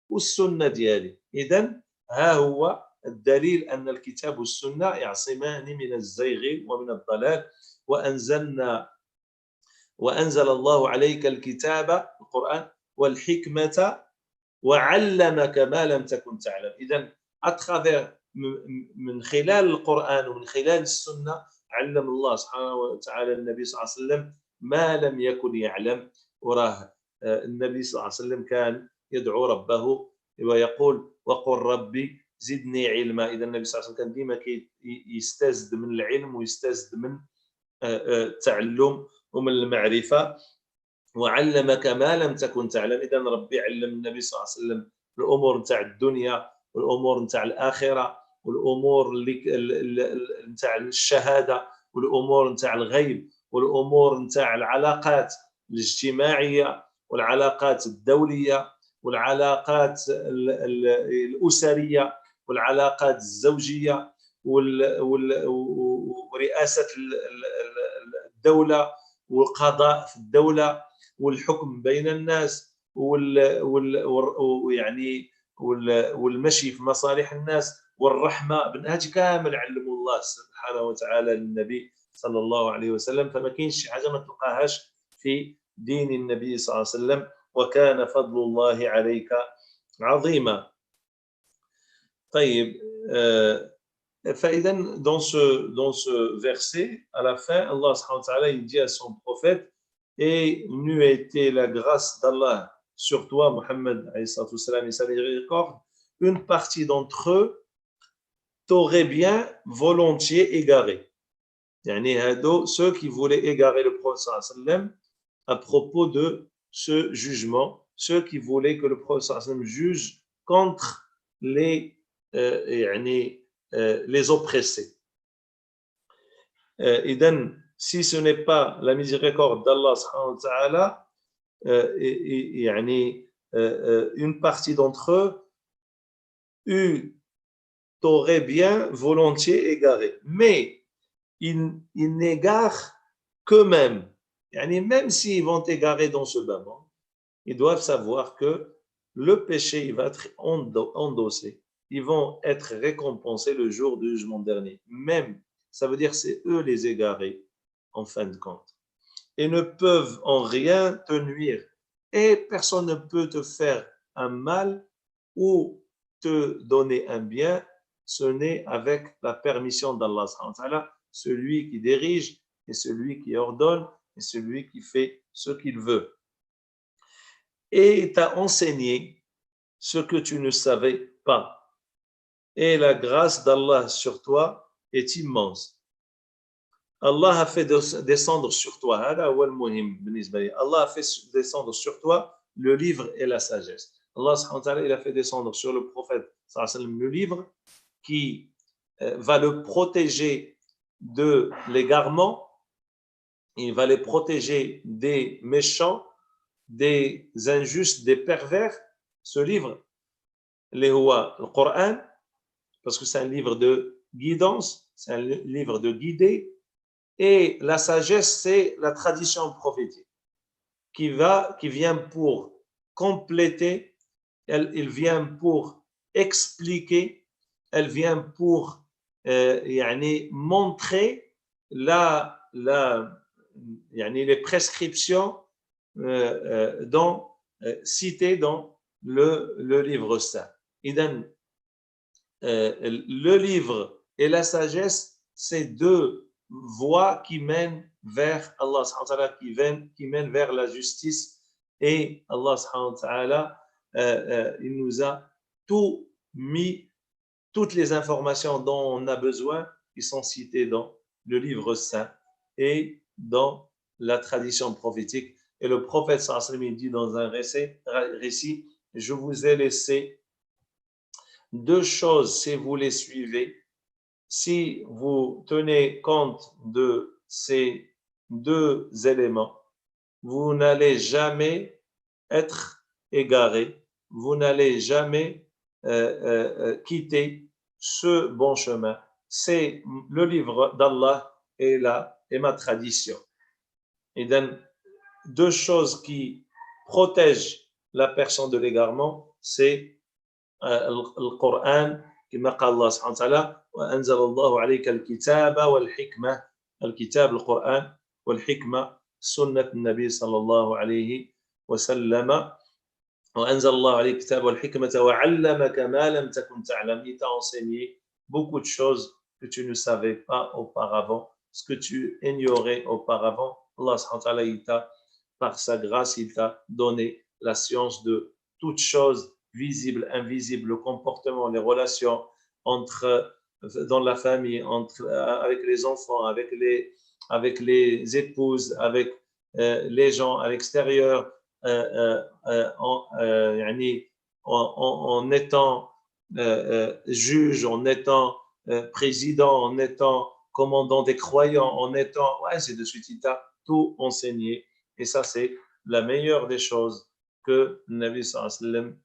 A: والسنة ديالي. إذا ها هو الدليل أن الكتاب والسنة يعصمان من الزيغ ومن الضلال. وأنزل الله عليك الكتاب القرآن والحكمة وعلمك ما لم تكن تعلم. إذا من خلال القرآن ومن خلال السنة علم الله سبحانه وتعالى النبي صلى الله عليه وسلم ما لم يكن يعلم. وراه النبي صلى الله عليه وسلم كان يدعو ربه ويقول وقل ربي زدني علما. إذا النبي صلى الله عليه وسلم كان ديما يستزد من العلم ويستزد من التعلم ومن المعرفة. وعلمك ما لم تكن تعلم. إذا ربي علم النبي صلى الله عليه وسلم الأمور نتاع الدنيا والأمور نتاع الآخرة والأمور نتاع الشهادة والأمور نتاع الغيب والأمور نتاع العلاقات الاجتماعية والعلاقات الدولية والعلاقات الأسرية والعلاقات الزوجية ورئاسة الدولة والقضاء في الدولة والحكم بين الناس ويعني والمشي في مصالح الناس والرحمة. هذه كامل علموا الله سبحانه وتعالى للنبي صلى الله عليه وسلم. فما كاينش شي حاجة ما تلقاهاش في دين النبي صلى الله عليه وسلم. وكان فضل الله عليك عظيما. طيب فإذا dans ce verset à la fin Allah subhanahu wa ta'ala il dit à son prophète et n'eût été la grâce d'Allah sur toi Mohammed alayhi salatu wassalam et sa miséricorde, une partie d'entre eux t'aurait bien volontiers égaré. يعني هادو ceux qui voulaient égarer le prophète sallallahu alayhi wa sallam à propos de ce jugement, ceux qui voulaient que le prophète sallallahu alayhi wa sallam juge contre les oppressés. إذن si ce n'est pas la miséricorde d'Allah subhanahu wa ta'ala, une partie d'entre eux t'aurait bien volontiers égaré, mais ils n'égarent qu'eux-mêmes. Même s'ils vont égarer dans ce bas-monde, ils doivent savoir que le péché il va être endossé. Ils vont être récompensés le jour du jugement dernier. Même, ça veut dire que c'est eux les égarés, en fin de compte. Et ne peuvent en rien te nuire. Et personne ne peut te faire un mal ou te donner un bien. Ce n'est avec la permission d'Allah, celui qui dirige et celui qui ordonne et celui qui fait ce qu'il veut. Et t'a enseigné ce que tu ne savais pas. Et la grâce d'Allah sur toi est immense. Allah a fait descendre sur toi, Allah a fait descendre sur toi le livre et la sagesse. Allah subhanahu wa ta'ala, il a fait descendre sur le prophète le livre qui va le protéger de l'égarement, il va les protéger des méchants, des injustes, des pervers. Ce livre, le Coran, parce que c'est un livre de guidance, c'est un livre de guidée, et la sagesse, c'est la tradition prophétique qui vient pour compléter, il vient pour expliquer, elle vient pour montrer les prescriptions citées dans le livre saint. Le livre et la sagesse, c'est deux voies qui mènent vers Allah, qui mènent vers la justice. Et Allah, il nous a tout mis, toutes les informations dont on a besoin, qui sont citées dans le livre saint et dans la tradition prophétique. Et le prophète sallallahu dit dans un récit, je vous ai laissé deux choses si vous les suivez, si vous tenez compte de ces deux éléments, vous n'allez jamais être égaré, vous n'allez jamais quitter ce bon chemin. C'est le livre d'Allah et ma tradition. Et donc, deux choses qui protègent la personne de l'égarement, c'est القرآن كما قال الله سبحانه وتعالى وأنزل الله عليك الكتاب والحكمة الكتاب القرآن والحكمة سنة النبي صلى الله عليه وسلم وأنزل الله عليك الكتاب والحكمة وعلمك ما لم تكن تعلم. Il t'a enseigné beaucoup de choses que tu ne savais pas auparavant, ce que tu ignorais auparavant. Allah subhanahu wa ta'ala, il t'a, par sa grâce, il t'a donné la science de toutes choses visibles, invisibles, le comportement, les relations dans la famille, avec les enfants, avec les épouses, avec les gens à l'extérieur, en étant juge, en étant président, en étant commandant des croyants, en étant, c'est de suite, il t'a tout enseigné. Et ça, c'est la meilleure des choses que le Nabi sallallahu alayhi wa sallam,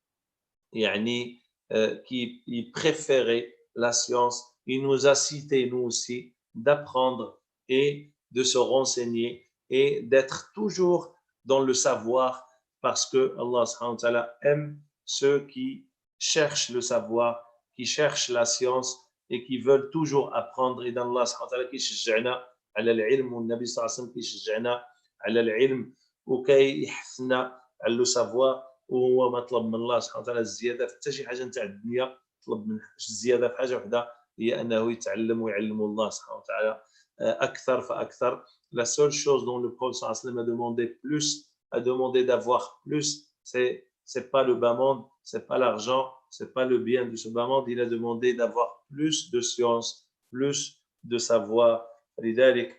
A: qui préférait la science. Il nous a cité, nous aussi, d'apprendre et de se renseigner et d'être toujours dans le savoir, parce que Allah subhanahu wa ta'ala aime ceux qui cherchent le savoir, qui cherchent la science et qui veulent toujours apprendre. Et Allah subhanahu wa ta'ala qui شجعنا على العلم, والنبي صلى الله عليه وسلم qui شجعنا على العلم وكي يحثنا على le savoir. وهو ما طلب من الله سبحانه وتعالى الزياده في حتى شي حاجه نتاع الدنيا، طلب من الزياده في حاجه وحده هي انه يتعلم ويعلم الله سبحانه وتعالى اكثر فاكثر. La seule chose dont le prophète sallallahu alayhi wa sallam a demandé plus, a demandé d'avoir plus, c'est pas le bas monde, c'est pas l'argent, c'est pas le bien de ce bas monde. Il a demandé d'avoir plus de science, plus de savoir. لذلك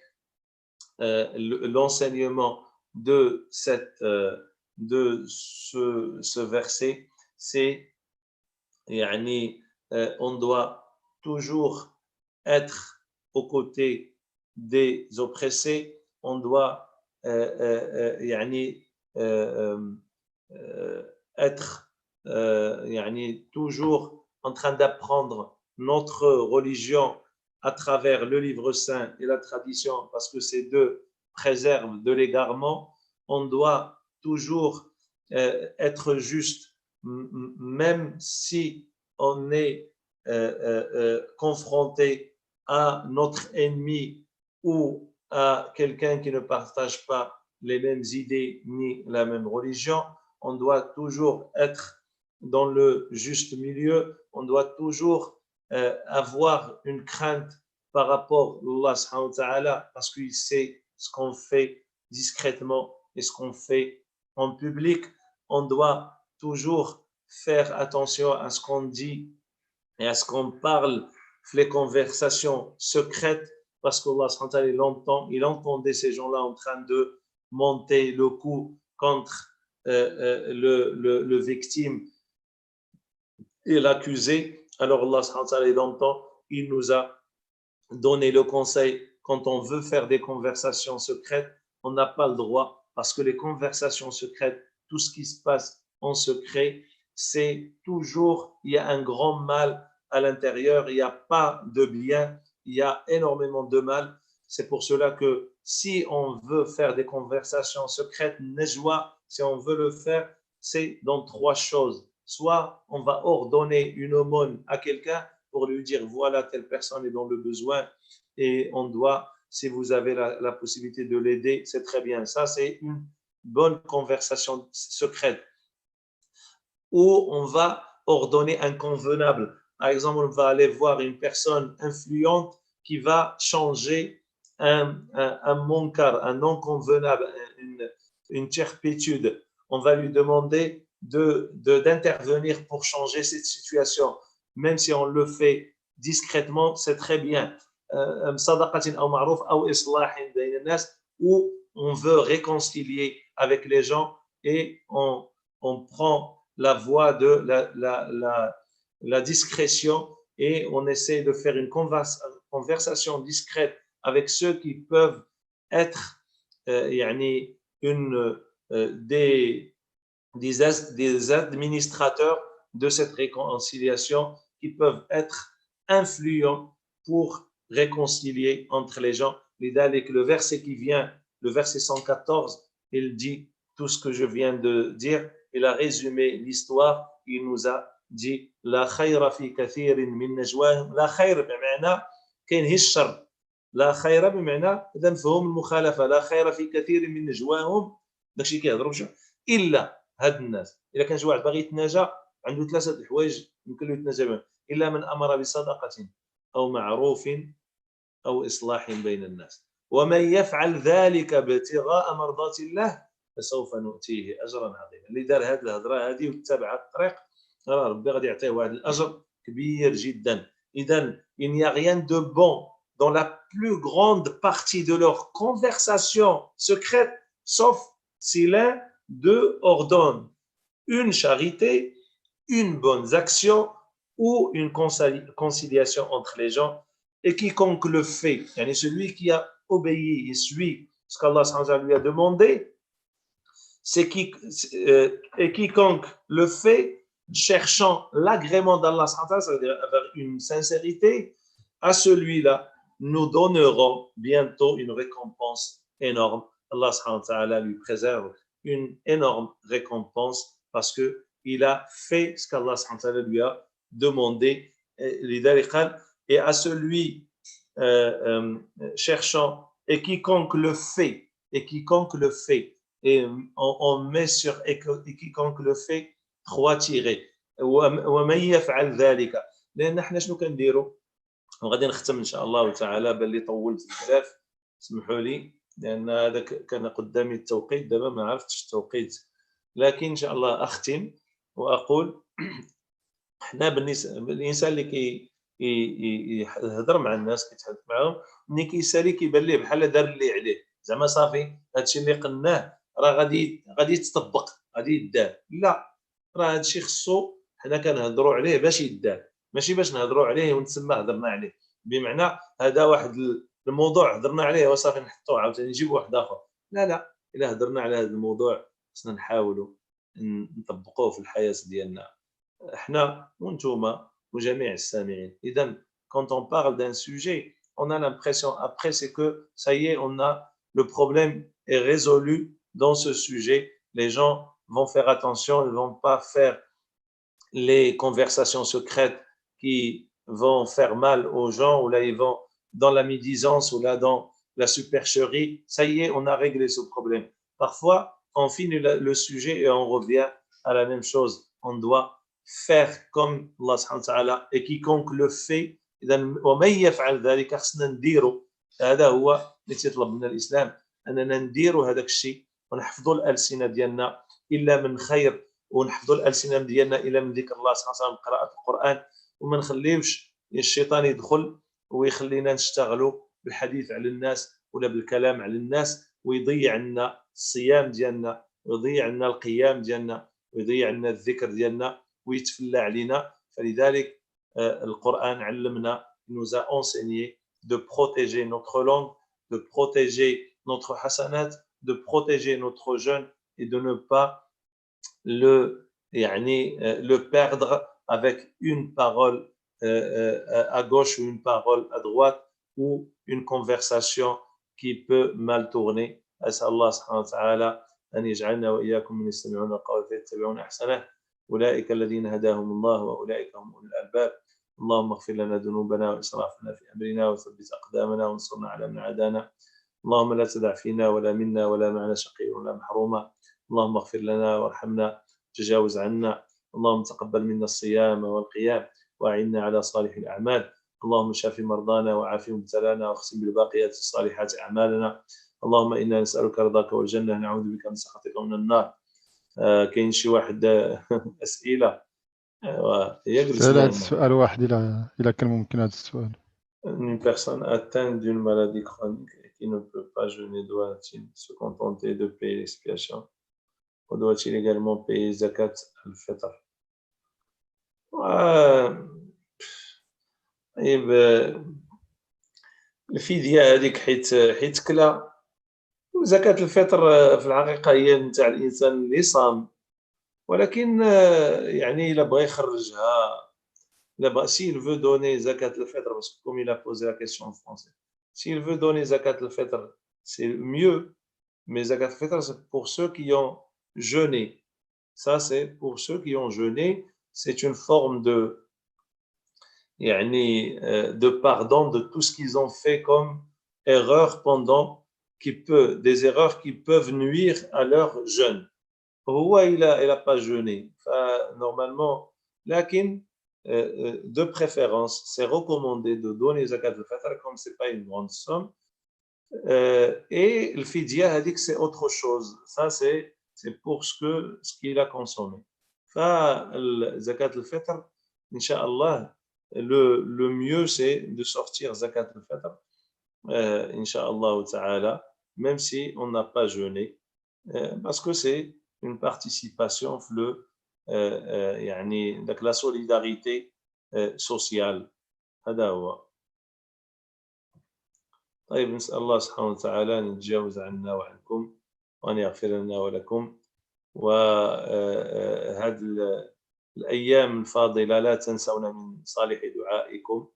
A: l'enseignement de ce verset, c'est on doit toujours être aux côtés des oppressés, on doit être toujours en train d'apprendre notre religion à travers le livre saint et la tradition, parce que ces deux préservent de l'égarement. On doit toujours être juste, même si on est confronté à notre ennemi ou à quelqu'un qui ne partage pas les mêmes idées ni la même religion. On doit toujours être dans le juste milieu, on doit toujours avoir une crainte par rapport à Allah subhanahu wa ta'ala, parce qu'il sait ce qu'on fait discrètement et ce qu'on fait en public. On doit toujours faire attention à ce qu'on dit et à ce qu'on parle, les conversations secrètes, parce qu'Allah il entendait ces gens-là en train de monter le coup contre le victime et l'accusé. Alors Allah il entend, il nous a donné le conseil, quand on veut faire des conversations secrètes, on n'a pas le droit, parce que les conversations secrètes, tout ce qui se passe en secret, c'est toujours, il y a un grand mal à l'intérieur, il n'y a pas de bien, il y a énormément de mal. C'est pour cela que si on veut faire des conversations secrètes, nejwa, si on veut le faire, c'est dans trois choses. Soit on va ordonner une aumône à quelqu'un pour lui dire voilà, telle personne est dans le besoin et on doit, si vous avez la possibilité de l'aider, c'est très bien. Ça, c'est une bonne conversation secrète. Ou on va ordonner un convenable. Par exemple, on va aller voir une personne influente qui va changer un munkar, un non convenable, une turpitude. On va lui demander d'intervenir pour changer cette situation. Même si on le fait discrètement, c'est très bien. Où on veut réconcilier avec les gens et on prend la voie de la discrétion et on essaie de faire une conversation discrète avec ceux qui peuvent être des administrateurs de cette réconciliation, qui peuvent être influents pour réconcilier entre les gens. Le verset qui vient, le verset 114, il dit tout ce que je viens de dire. Il a résumé l'histoire. Il nous a dit la khayra fi kathirin min najwahum. La khayra bima'na كاين هي الشر. لا خير بمعنى اذا مفهوم المخالفه. لا خير في كثير من نجواهم داكشي كيهضروا بشي الا هاد الناس. الا كان شي واحد باغي يتناجى عنده ثلاثه الحوايج يمكن له يتناجى بهم، الا من امر بصدقه او معروف او اصلاح بين الناس، ومن يفعل ذلك ابتغاء مرضات الله فسوف نؤتيه اجرا عظيما. اللي دار هذه الهضره هذه وتبع الطريق راه ربي غادي يعطيه واحد الاجر كبير جدا. اذا il n'y a rien de bon dans la plus grande partie de leur conversation secrète, sauf si l'un d'eux ordonne une charité, une bonne action ou une conciliation entre les gens. Et quiconque le fait, celui qui a obéi et suit ce qu'Allah lui a demandé, et quiconque le fait cherchant l'agrément d'Allah, c'est-à-dire avec une sincérité, à celui-là, nous donnerons bientôt une récompense énorme. Allah lui préserve une énorme récompense parce qu'il a fait ce qu'Allah lui a demandé. Et à celui cherchant, et quiconque le fait, et on met sur et quiconque le fait 3 tirés. ومن يفعل ذلك. لان احنا شنو كنديروا وغادي نختم ان شاء الله تعالى. باللي طولت بزاف سمحوا لي لان هذا كان قدامي التوقيت، دابا ما عرفتش التوقيت، لكن ان شاء الله اختم واقول حنا بالنسبه الانسان اللي يهضر مع الناس كيتحدث معاهم، ملي كيسالي كيبان ليه بحال دار اللي عليه، زعما صافي هادشي اللي قلناه راه غادي يتطبق، غادي يدار. لا، راه هادشي خصو حنا كنهضروا عليه باش يدار، ماشي باش نهضروا عليه ونتسمى هضرنا عليه. بمعنى هذا واحد الموضوع هضرنا عليه وصافي نحطوه عاوتاني نجيبوا واحد اخر. لا، الا هضرنا على هذا الموضوع خصنا نحاولوا نطبقوه في الحياه ديالنا احنا وانتوما وجميع السامعين. اذا quand on parle d'un sujet, on a l'impression après c'est que ça y est, on a le problème est résolu dans ce sujet. Les gens vont faire attention, ils ne vont pas faire les conversations secrètes qui vont faire mal aux gens, ou là ils vont dans la médisance, ou là dans la supercherie. Ça y est, on a réglé ce problème. Parfois, on finit le sujet et on revient à la même chose. On doit faire comme Allah subhanahu wa ta'ala, et quiconque le fait, ومن يفعل ذلك خصنا نديرو. هذا هو اللي تيطلب من الاسلام، اننا نديروا هذاك الشيء ونحفظوا الالسنه ديالنا الا من خير ونحفظوا الالسنه ديالنا الى من ذكر الله سبحانه وتعالى قراءه القران، وما نخليوش الشيطان يدخل ويخلينا نشتغلوا بالحديث على الناس ولا بالكلام على الناس، ويضيع لنا الصيام ديالنا، ويضيع لنا القيام ديالنا، ويضيع لنا الذكر ديالنا، ويتفلى علينا. فلذلك القرآن علمنا، nous a enseigné de protéger notre langue, de protéger notre hasanat, de protéger notre jeûne et de ne pas le perdre avec une parole à gauche ou une parole à droite ou une conversation qui peut mal tourner. أسأل الله سبحانه وتعالى أن يجعلنا وإياكم من يستمعون القول فيتبعون أحسنه، أولئك الذين هداهم الله وأولئك هم أولو الألباب. اللهم اغفر لنا ذنوبنا وإسرافنا في أمرنا وثبت أقدامنا وانصرنا على من عادانا. اللهم لا تدع فينا ولا منا ولا معنا شقيا ولا محروما. اللهم اغفر لنا وارحمنا تجاوز عنا. اللهم تقبل منا الصيام والقيام وأعنا على صالح الأعمال. اللهم شاف مرضانا وعافي مبتلانا واختم بالباقيات الصالحات أعمالنا. اللهم إنا نسألك رضاك والجنة، نعوذ بك من سخطك ومن النار. كاين شي واحد أسئلة؟ يجلس
B: هذا السؤال واحد إلى كان ممكن هذا السؤال.
A: Une personne atteinte d'une maladie chronique et qui ne peut pas jeûner doit-il se contenter de payer l'expiation ou doit-il également payer zakat al-fitr? طيب الفدية هذيك حيت كلا. زكاة الفطر في الحقيقة هي نتاع الإنسان اللي صام، ولكن يعني إلا بغى يخرجها، s'il veut donner zakat al-fitr, parce que comme il a posé la question en français, s'il veut donner zakat al-fitr, c'est mieux, mais zakat al-fitr, c'est pour ceux qui ont jeûné. Ça, c'est pour ceux qui ont jeûné. C'est une forme de pardon de tout ce qu'ils ont fait comme erreur pendant, des erreurs qui peuvent nuire à leur jeûne. Pourquoi il a pas jeûné? Normalement, lakin, de préférence, c'est recommandé de donner zakat al-fitr comme c'est pas une grande somme. Et le fidya, c'est autre chose. Ça, c'est pour ce qu'il a consommé. Zakat al-fitr, Inch'Allah, le mieux, c'est de sortir zakat al-fitr, Inch'Allah ta'ala, même si on n'a pas jeûné, parce que c'est une participation donc la solidarité sociale. هذا هو. طيب نسأل الله سبحانه وتعالى أن يتجاوز عنا وعنكم وأن يغفر لنا ولكم. وهذه الأيام الفاضلة لا تنسونا من صالح دعائكم،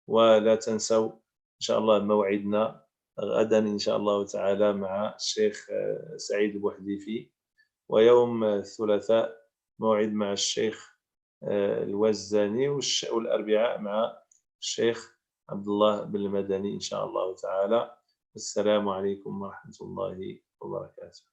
A: ولا تنسوا إن شاء الله موعدنا غدا إن شاء الله تعالى مع الشيخ سعيد البوحديفي، ويوم الثلاثاء موعد مع الشيخ الوزاني، والأربعاء مع الشيخ عبد الله بن المدني إن شاء الله تعالى. السلام عليكم ورحمة الله وبركاته.